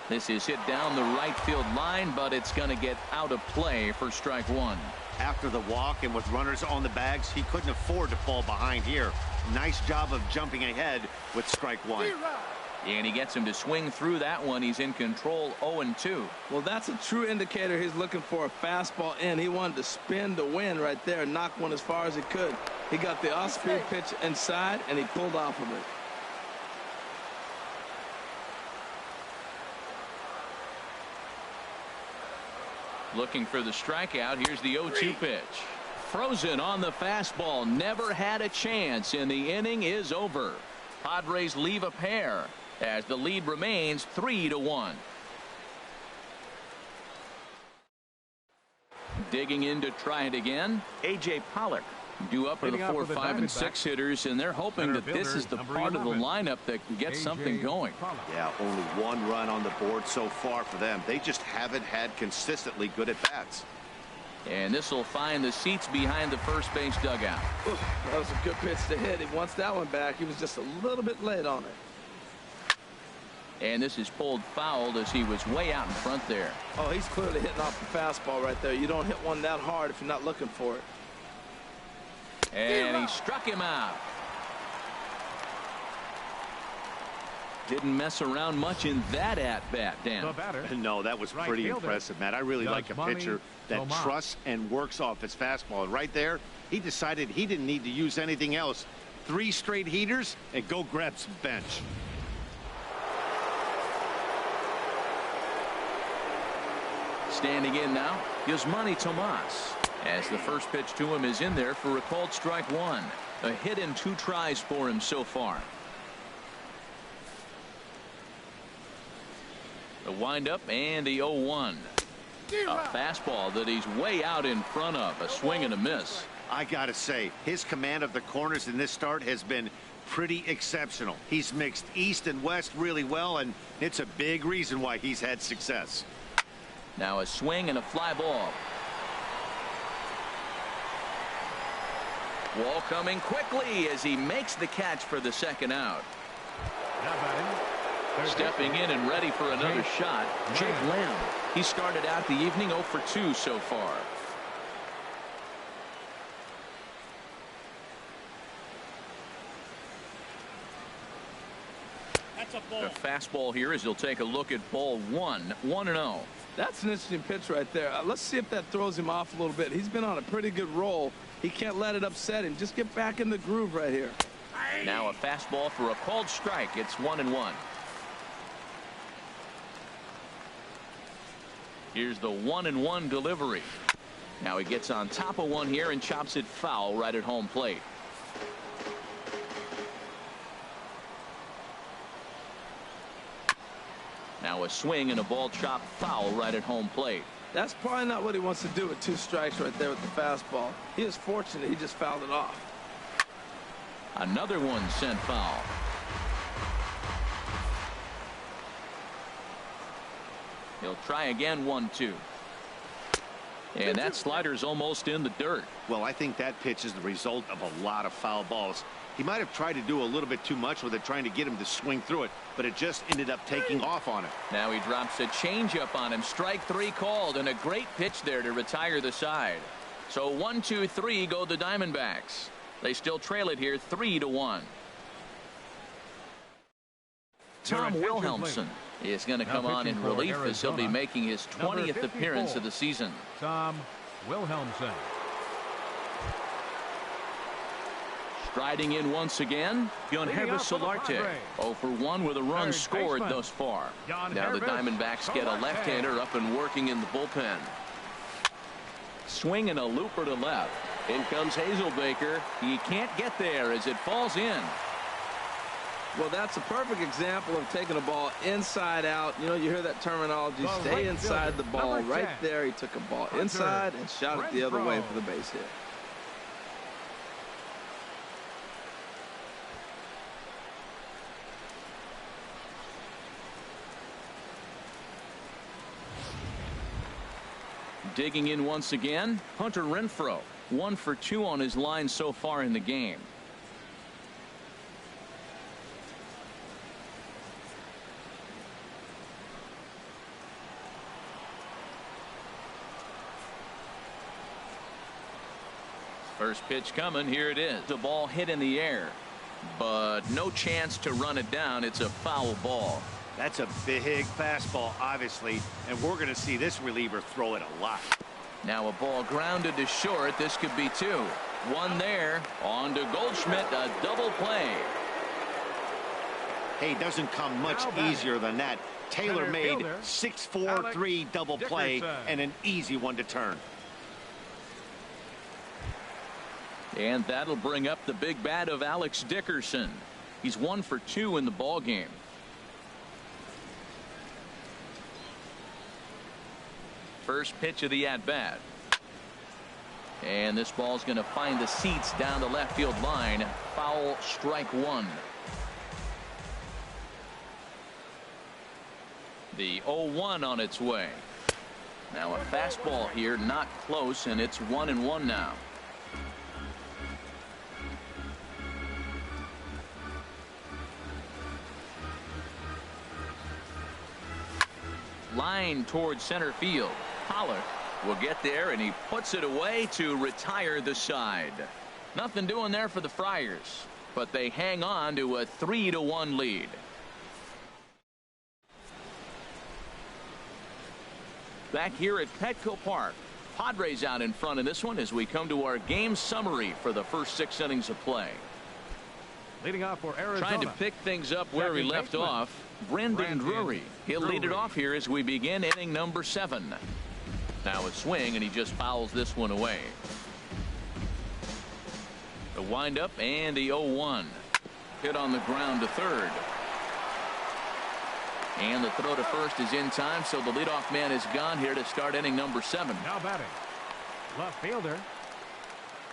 This is hit down the right field line, but it's going to get out of play for strike 1. After the walk and with runners on the bags, he couldn't afford to fall behind here. Nice job of jumping ahead with strike 1. And he gets him to swing through that one. He's in control, 0-2. Well, that's a true indicator he's looking for a fastball in. He wanted to spin to win right there and knock one as far as he could. He got the off-speed pitch inside, and he pulled off of it. Looking for the strikeout. Here's the 0-2 pitch. Frozen on the fastball. Never had a chance, and the inning is over. Padres leave a pair as the lead remains 3-1. Digging in to try it again, A.J. Pollock. Due up for the 4, 5, and 6 hitters, and they're hoping that this is the part of the lineup that can get something going. Yeah, only 1 run on the board so far for them. They just haven't had consistently good at-bats. And this will find the seats behind the first base dugout. Ooh, that was a good pitch to hit. He wants that one back. He was just a little bit late on it. And this is pulled fouled as he was way out in front there. Oh, he's clearly hitting off the fastball right there. You don't hit one that hard if you're not looking for it. And he struck him out. Didn't mess around much in that at-bat, Dan. The batter. No, that was Right pretty fielder. impressive, Matt. I really like a pitcher that Tomas. trusts and works off his fastball. And right there, he decided he didn't need to use anything else. 3 straight heaters and go grab some bench. Standing in now, Yasmani Tomas. As the first pitch to him is in there for a called strike 1. A hit in 2 tries for him so far. The windup and the 0-1. A fastball that he's way out in front of. A swing and a miss. I gotta say, his command of the corners in this start has been pretty exceptional. He's mixed east and west really well, and it's a big reason why he's had success. Now a swing and a fly ball. Wall coming quickly as he makes the catch for the second out. Now batting. Stepping in and ready for another shot, Jake Lamb. He started out the evening 0 for 2 so far. That's a ball. The fastball here as he'll take a look at ball 1, 1-0. That's an interesting pitch right there. Let's see if that throws him off a little bit. He's been on a pretty good roll. He can't let it upset him. Just get back in the groove right here. Now a fastball for a called strike. It's 1-1. Here's the 1-1 delivery. Now he gets on top of one here and chops it foul right at home plate. Now a swing and a ball chopped foul right at home plate. That's probably not what he wants to do with 2 strikes right there with the fastball. He is fortunate he just fouled it off. Another one sent foul. He'll try again 1-2. And that slider's almost in the dirt. Well, I think that pitch is the result of a lot of foul balls. He might have tried to do a little bit too much with it, trying to get him to swing through it, but it just ended up taking off on him. Now he drops a changeup on him. Strike 3 called, and a great pitch there to retire the side. So 1-2-3 go the Diamondbacks. They still trail it here 3-1. Tom Wilhelmsen is going to come on in relief as he'll be making his 20th appearance of the season. Tom Wilhelmsen. Striding in once again, Yonhervis Solarte. 0 for 1 with a run scored thus far. Now the Diamondbacks get a left-hander up and working in the bullpen. Swing and a looper to left. In comes Hazelbaker. He can't get there as it falls in. Well, that's a perfect example of taking a ball inside out. You know, you hear that terminology, stay inside the ball. Right there, he took a ball inside and shot it the other way for the base hit. Digging in once again, Hunter Renfroe. 1 for 2 on his line so far in the game. First pitch coming. Here it is. The ball hit in the air, but no chance to run it down. It's a foul ball. That's a big fastball, obviously, and we're going to see this reliever throw it a lot. Now a ball grounded to short. This could be 2. 1 there. On to Goldschmidt. A double play. Hey, doesn't come much easier than that. Taylor made 6-4-3 double play and an easy one to turn. And that'll bring up the big bat of Alex Dickerson. He's 1 for 2 in the ball game. First pitch of the at-bat. And this ball's going to find the seats down the left field line. Foul, strike 1. The 0-1 on its way. Now a fastball here, not close, and it's 1-1 now. Line towards center field. Pollock will get there, and he puts it away to retire the side. Nothing doing there for the Friars, but they hang on to a 3-1 lead. back here at Petco Park. Padres out in front in this one as we come to our game summary for the first 6 innings of play. Leading off for Arizona. Trying to pick things up where he left off, Brendan Drury. He'll lead it off here as we begin inning number 7. Now a swing, and he just fouls this one away. The windup and the 0-1. Hit on the ground to third. And the throw to first is in time, so the leadoff man is gone here to start inning number 7. Now batting, left fielder,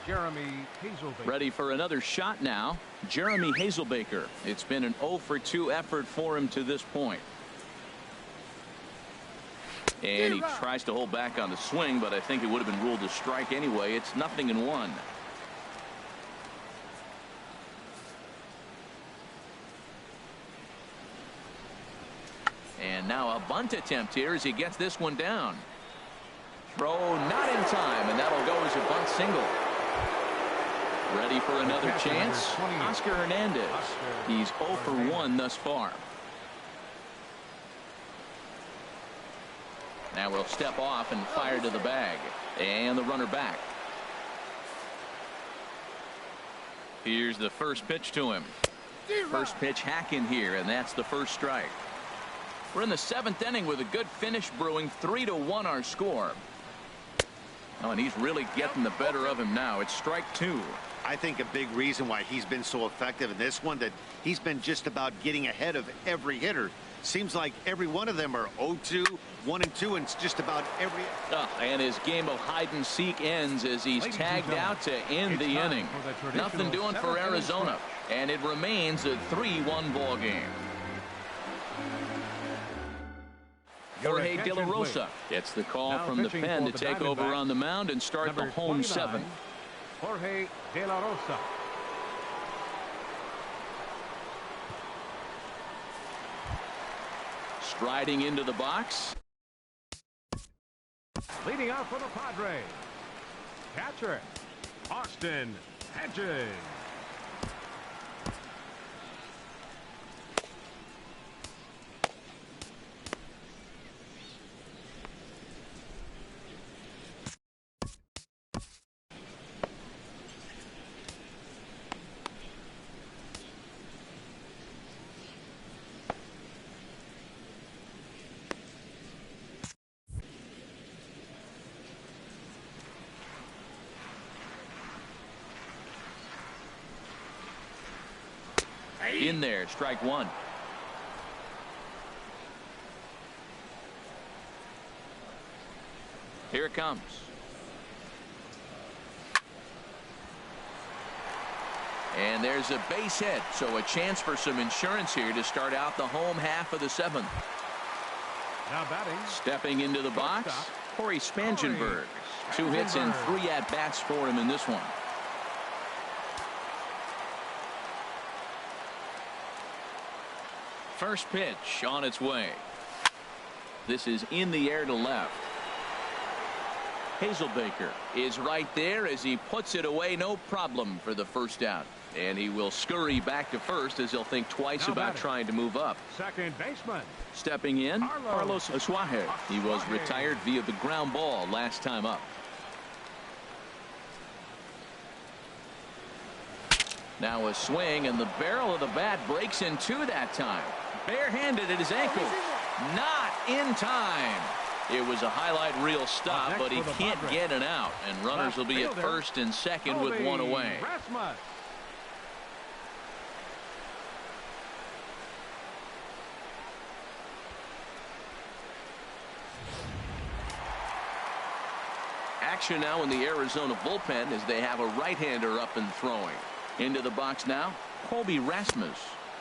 Jeremy Hazelbaker. Ready for another shot now, Jeremy Hazelbaker. It's been an 0-for-2 effort for him to this point. And he tries to hold back on the swing, but I think it would have been ruled a strike anyway. It's 0-1. And now a bunt attempt here as he gets this one down. Throw not in time, and that'll go as a bunt single. Ready for another chance, Oscar Hernandez. He's 0-for-1 thus far. Now we'll step off and fire to the bag. And the runner back. Here's the first pitch to him. First pitch hack in here, and that's the first strike. We're in the 7th inning with a good finish brewing. 3-1 our score. Oh, and he's really getting the better of him now. It's strike 2. I think a big reason why he's been so effective in this one, that he's been just about getting ahead of every hitter. Seems like every one of them are 0-2, 1-2, and it's just about every. And his game of hide and seek ends as he's tagged out to end the inning. Nothing doing for Arizona, and it remains a 3-1 ball game. Jorge De La Rosa gets the call from the pen to take over on the mound and start the home 7th. Jorge De La Rosa. Striding into the box. Leading off for the Padres, catcher Austin Hedges. In there, strike 1. Here it comes. And there's a base hit, so a chance for some insurance here to start out the home half of the 7th. Now batting, stepping into the box, Corey Spangenberg. 2 hits and 3 at-bats for him in this one. First pitch on its way. This is in the air to left. Hazelbaker is right there as he puts it away, no problem for the first out. And he will scurry back to first as he'll think twice about trying to move up. Second baseman. Stepping in, Carlos Asuaje. He was retired via the ground ball last time up. Now a swing, and the barrel of the bat breaks in 2 that time. Barehanded at his ankle. Not in time. It was a highlight reel stop, but he can't get it out, and runners will be at first and second with 1 away. Action now in the Arizona bullpen as they have a right-hander up and throwing. Into the box now, Colby Rasmus.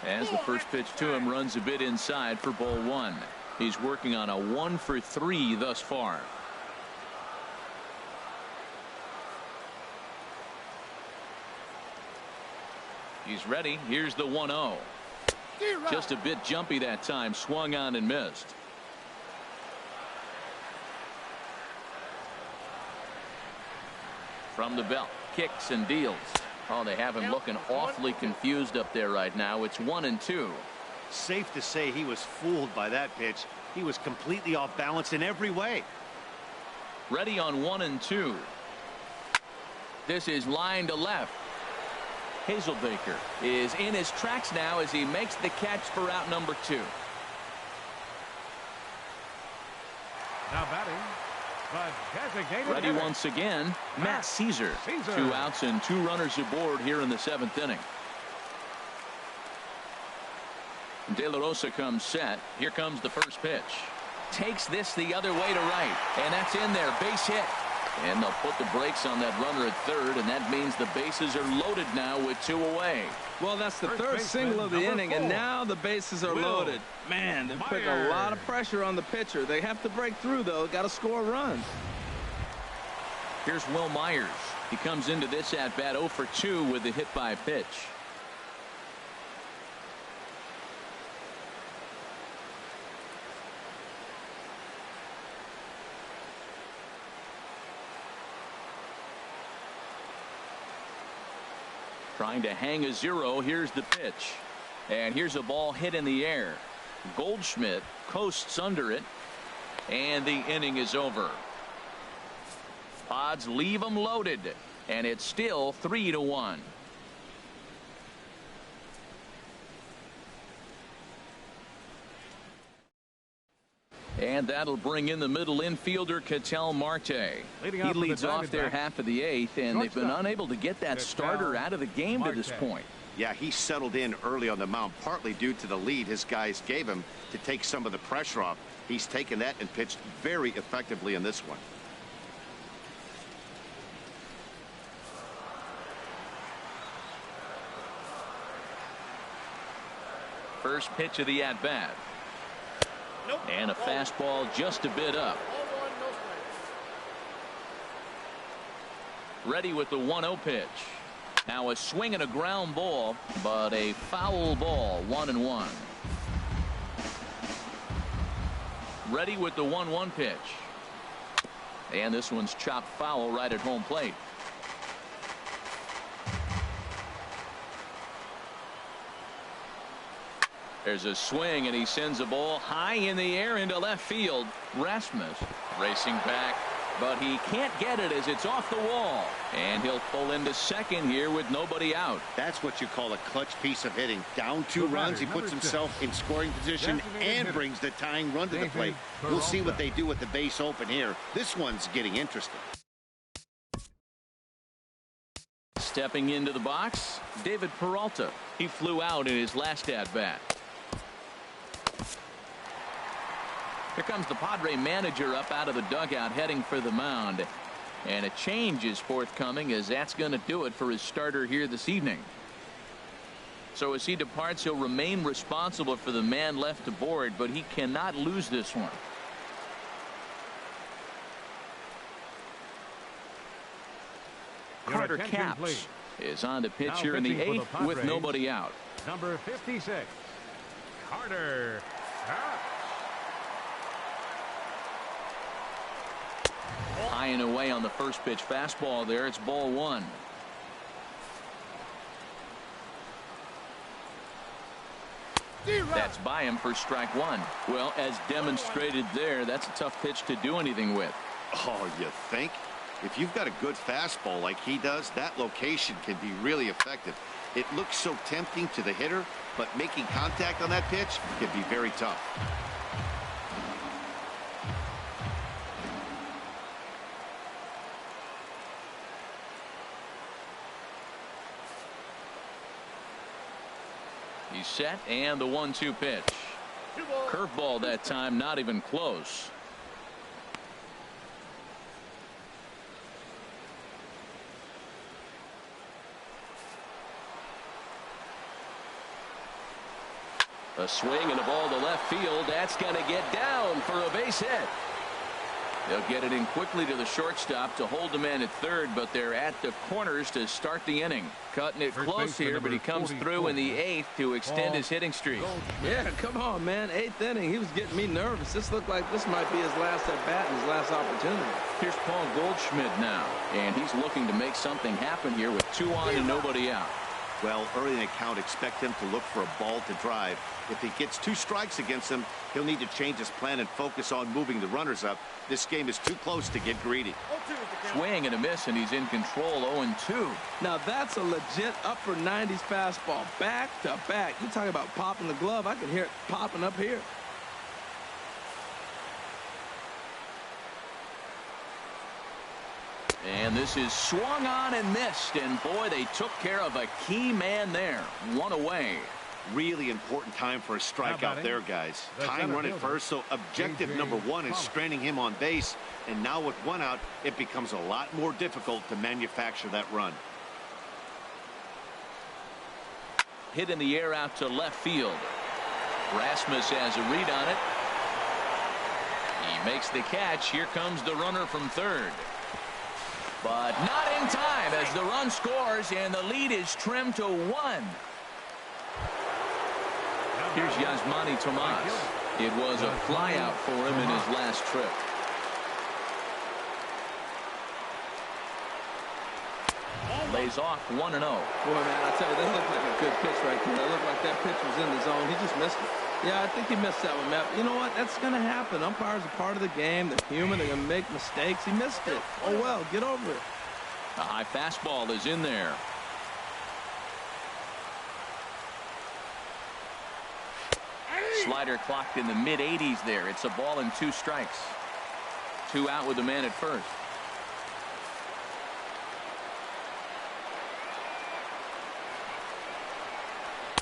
As the first pitch to him runs a bit inside for ball 1. He's working on a 1-for-3 thus far. He's ready. Here's the 1-0. Just a bit jumpy that time. Swung on and missed. From the belt, kicks and deals. Oh, they have him looking awfully confused up there right now. It's 1-2. Safe to say he was fooled by that pitch. He was completely off balance in every way. Ready on 1 and 2. This is line to left. Hazelbaker is in his tracks now as he makes the catch for out number 2. Now batting, the designated Ready hitter, once again, Matt Caesar. 2 outs and 2 runners aboard here in the 7th inning. De La Rosa comes set. Here comes the first pitch. Takes this the other way to right, and that's in there. Base hit. And they'll put the brakes on that runner at third, and that means the bases are loaded now with 2 away. Well, that's the third single of the inning, and now the bases are loaded. Man, they're putting a lot of pressure on the pitcher. They have to break through, though. Got to score a run. Here's Will Myers. He comes into this at-bat 0 for 2 with the hit by pitch. Trying to hang a 0. Here's the pitch. And here's a ball hit in the air. Goldschmidt coasts under it. And the inning is over. Pods leave them loaded. And it's still 3-1. And that'll bring in the middle infielder, Ketel Marte. He leads off their half of the 8th, and they've been unable to get that starter out of the game to this point. Yeah, he settled in early on the mound, partly due to the lead his guys gave him to take some of the pressure off. He's taken that and pitched very effectively in this one. First pitch of the at-bat. And a fastball just a bit up. Ready with the 1-0 pitch. Now a swing and a ground ball, but a foul ball. 1-1. Ready with the 1-1 pitch. And this one's chopped foul right at home plate. There's a swing, and he sends a ball high in the air into left field. Rasmus racing back, but he can't get it as it's off the wall. And he'll pull into second here with nobody out. That's what you call a clutch piece of hitting. Down 2 runs, he puts himself in scoring position and brings the tying run to the plate. We'll see what they do with the base open here. This one's getting interesting. Stepping into the box, David Peralta. He flew out in his last at-bat. Here comes the Padre manager up out of the dugout heading for the mound. And a change is forthcoming, as that's going to do it for his starter here this evening. So as he departs, he'll remain responsible for the man left aboard, but he cannot lose this one. Carter Capps is on to pitch here in the 8th with nobody out. Number 56, Carter Capps. High and away on the first pitch fastball there. It's ball 1. That's by him for strike 1. Well, as demonstrated there, that's a tough pitch to do anything with. Oh, you think? If you've got a good fastball like he does, that location can be really effective. It looks so tempting to the hitter, but making contact on that pitch can be very tough. He's set, and the 1-2 pitch. Curveball that time, not even close. A swing and a ball to left field. That's going to get down for a base hit. They'll get it in quickly to the shortstop to hold the man at third, but they're at the corners to start the inning. Cutting it close here, but he comes through in the 8th to extend his hitting streak. Yeah, come on, man. 8th inning. He was getting me nervous. This looked like this might be his last at-bat and his last opportunity. Here's Paul Goldschmidt now, and he's looking to make something happen here with 2 on and nobody out. Well, early in the count, expect him to look for a ball to drive. If he gets 2 strikes against him, he'll need to change his plan and focus on moving the runners up. This game is too close to get greedy. Swing and a miss, and he's in control. 0-2. Now that's a legit upper 90s fastball, back to back. You're talking about popping the glove. I can hear it popping up here. And this is swung on and missed, and boy, they took care of a key man there. 1 away. Really important time for a strikeout there, guys. Time running first, so objective number 1 is stranding him on base. And now with 1 out, it becomes a lot more difficult to manufacture that run. Hit in the air out to left field. Rasmus has a read on it. He makes the catch. Here comes the runner from third. But not in time as the run scores, and the lead is trimmed to 1. Here's Yasmani Tomas. It was a flyout for him in his last trip. Lays off 1-0. Boy, man, I tell you, that looked like a good pitch right there. It looked like that pitch was in the zone. He just missed it. Yeah, I think he missed that one, Matt. You know what? That's going to happen. Umpires are part of the game. They're human. They're going to make mistakes. He missed it. Oh, well, get over it. A high fastball is in there. Slider clocked in the mid-80s there. It's a ball and 2 strikes. 2 out with the man at first.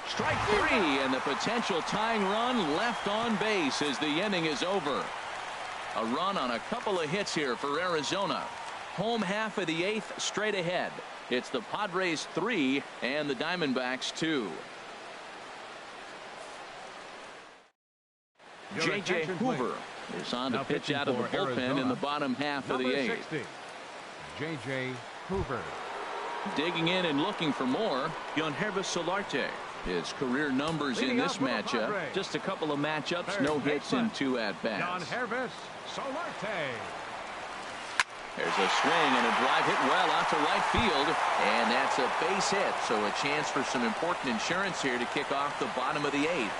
Strike 3, and the potential tying run left on base as the inning is over. A run on a couple of hits here for Arizona. Home half of the 8th straight ahead. It's the Padres 3 and the Diamondbacks 2. J.J. Hoover is on to pitch out of the bullpen in the bottom half of the 8th. J.J. Hoover. Digging in and looking for more, Yangervis Solarte. His career numbers in this matchup. Just a couple of matchups, no hits and 2 at-bats. Yangervis Solarte. There's a swing and a drive hit well out to right field, and that's a base hit, so a chance for some important insurance here to kick off the bottom of the 8th.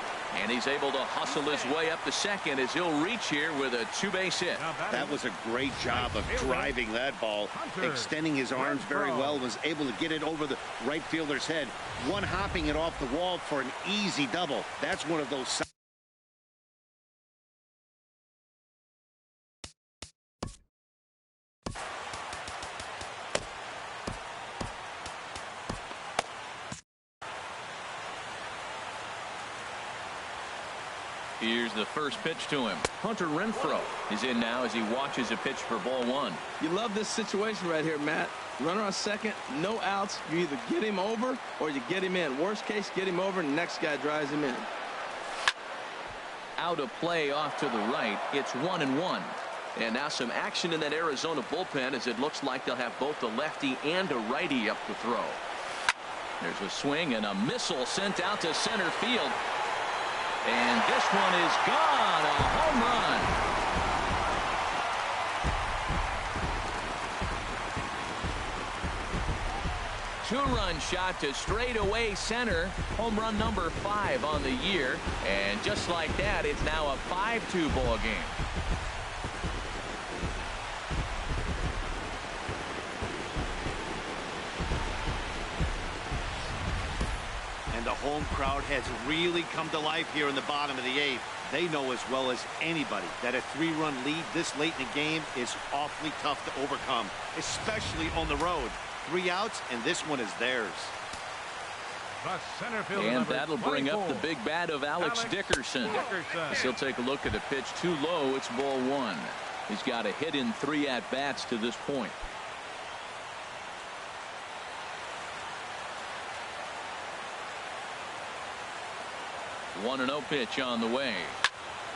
And he's able to hustle his way up to second as he'll reach here with a 2-base hit. That was a great job of driving that ball, extending his arms very well, was able to get it over the right fielder's head, one hopping it off the wall for an easy double. That's one of those. Here's the first pitch to him. Hunter Renfroe is in now as he watches a pitch for ball 1. You love this situation right here, Matt. Runner on second, no outs. You either get him over or you get him in. Worst case, get him over and the next guy drives him in. Out of play off to the right. It's 1-1. And now some action in that Arizona bullpen as it looks like they'll have both a lefty and a righty up to throw. There's a swing and a missile sent out to center field. And this one is gone. A home run. 2-run shot to straightaway center. Home run number 5 on the year. And just like that, it's now a 5-2 ball game. The home crowd has really come to life here in the bottom of the 8th. They know as well as anybody that a 3-run lead this late in the game is awfully tough to overcome, especially on the road. 3 outs, and this one is theirs. And that'll bring up the big bat of Alex Dickerson. He'll take a look at a pitch too low. It's ball 1. He's got a hit in 3 at-bats to this point. 1-0 pitch on the way.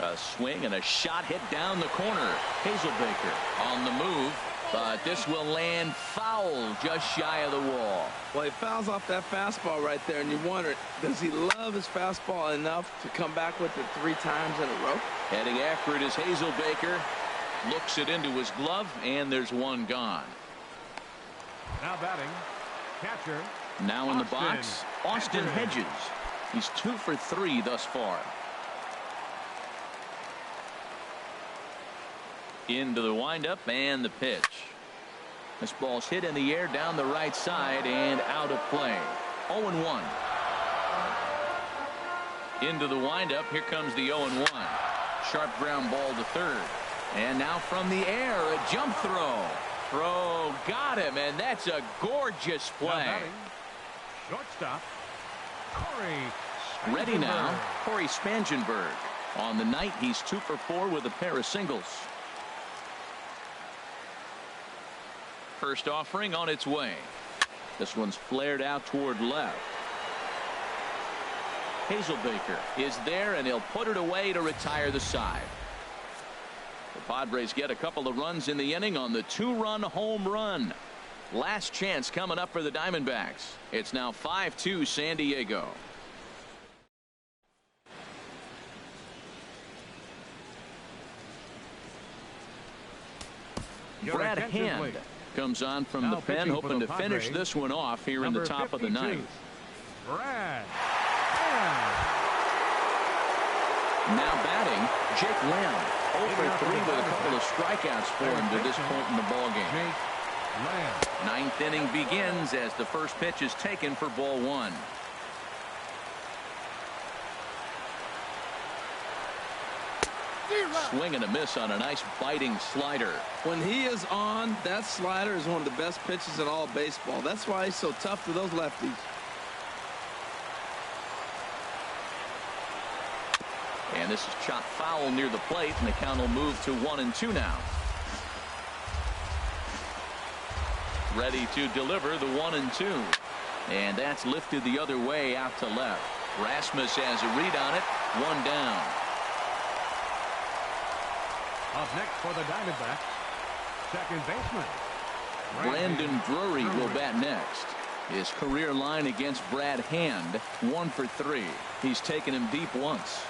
A swing and a shot hit down the corner. Hazelbaker on the move, but this will land foul just shy of the wall. Well, he fouls off that fastball right there, and you wonder, does he love his fastball enough to come back with it 3 times in a row? Heading after it is Hazelbaker. Looks it into his glove, and there's one gone. Now batting, catcher Now in the box, Austin Hedges. He's 2 for 3 thus far. Into the windup and the pitch. This ball's hit in the air down the right side and out of play. 0-1. Into the windup. Here comes the 0-1. Sharp ground ball to third. And now from the air, a jump throw. Throw got him, and that's a gorgeous play. Shortstop, Corey. Ready now, Corey Spangenberg. On the night, he's 2 for 4 with a pair of singles. First offering on its way. This one's flared out toward left. Hazelbaker is there, and he'll put it away to retire the side. The Padres get a couple of runs in the inning on the 2-run home run. Last chance coming up for the Diamondbacks. It's now 5-2 San Diego. Brad Hand comes on from the pen, hoping to finish this one off here in the top of the ninth. Brad. Now batting, Jake Lamb. 0 for 3 with a couple of strikeouts for him to this point in the ballgame. Ninth inning begins as the first pitch is taken for ball 1. Swing and a miss on a nice biting slider. When he is on, that slider is one of the best pitches in all baseball. That's why he's so tough to those lefties. And this is chopped foul near the plate, and the count will move to 1-2 now. Ready to deliver the 1-2. And that's lifted the other way out to left. Rasmus has a read on it. 1 down. Up next for the Diamondbacks, second baseman Brandon Drury will bat next. His career line against Brad Hand, 1 for 3. He's taken him deep once.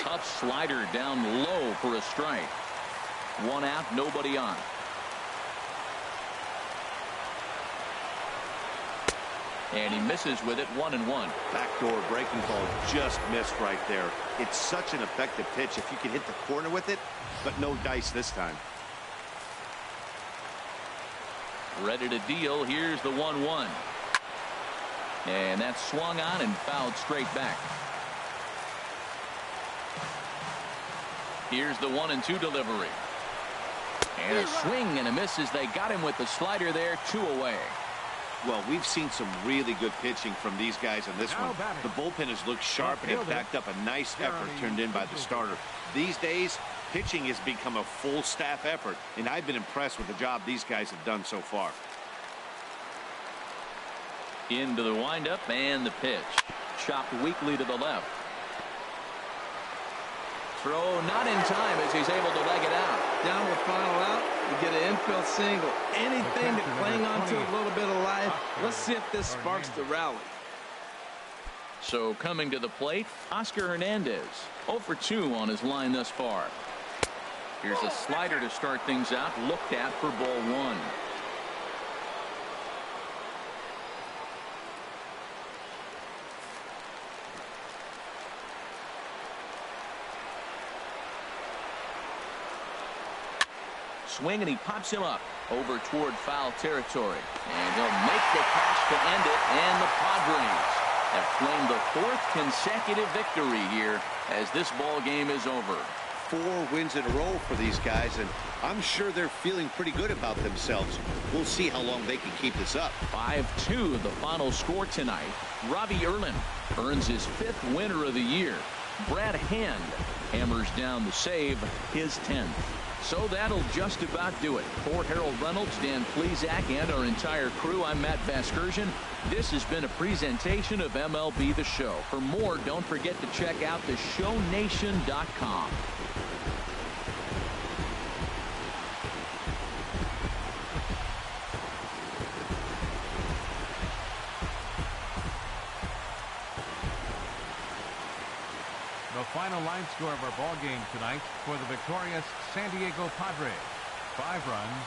Tough slider down low for a strike. 1 out, nobody on. And he misses with it. 1-1. Backdoor breaking ball just missed right there. It's such an effective pitch if you can hit the corner with it, but no dice this time. Ready to deal. Here's the 1-1. And that's swung on and fouled straight back. Here's the 1-2 delivery. And a swing and a miss as they got him with the slider there. 2 away. Well, we've seen some really good pitching from these guys in this one. The bullpen has looked sharp and it backed up a nice effort turned in by the starter. These days, pitching has become a full staff effort, and I've been impressed with the job these guys have done so far. Into the windup and the pitch. Chopped weakly to the left. Throw not in time as he's able to leg it out. Down the final out, you get an infield single. Anything to cling on to a little bit of life. Let's see if this sparks the rally. So coming to the plate, Oscar Hernandez. 0 for 2 on his line thus far. Here's a slider to start things out, looked at for ball 1. Swing, and he pops him up over toward foul territory. And he'll make the catch to end it, and the Padres have claimed the 4th consecutive victory here as this ball game is over. 4 wins in a row for these guys, and I'm sure they're feeling pretty good about themselves. We'll see how long they can keep this up. 5-2 the final score tonight. Robbie Erlin earns his 5th winner of the year. Brad Hand hammers down the save, his 10th. So that'll just about do it. For Harold Reynolds, Dan Plesac, and our entire crew, I'm Matt Vasgersian. This has been a presentation of MLB The Show. For more, don't forget to check out theshownation.com. The final line score of our ball game tonight for the victorious San Diego Padres. 5 runs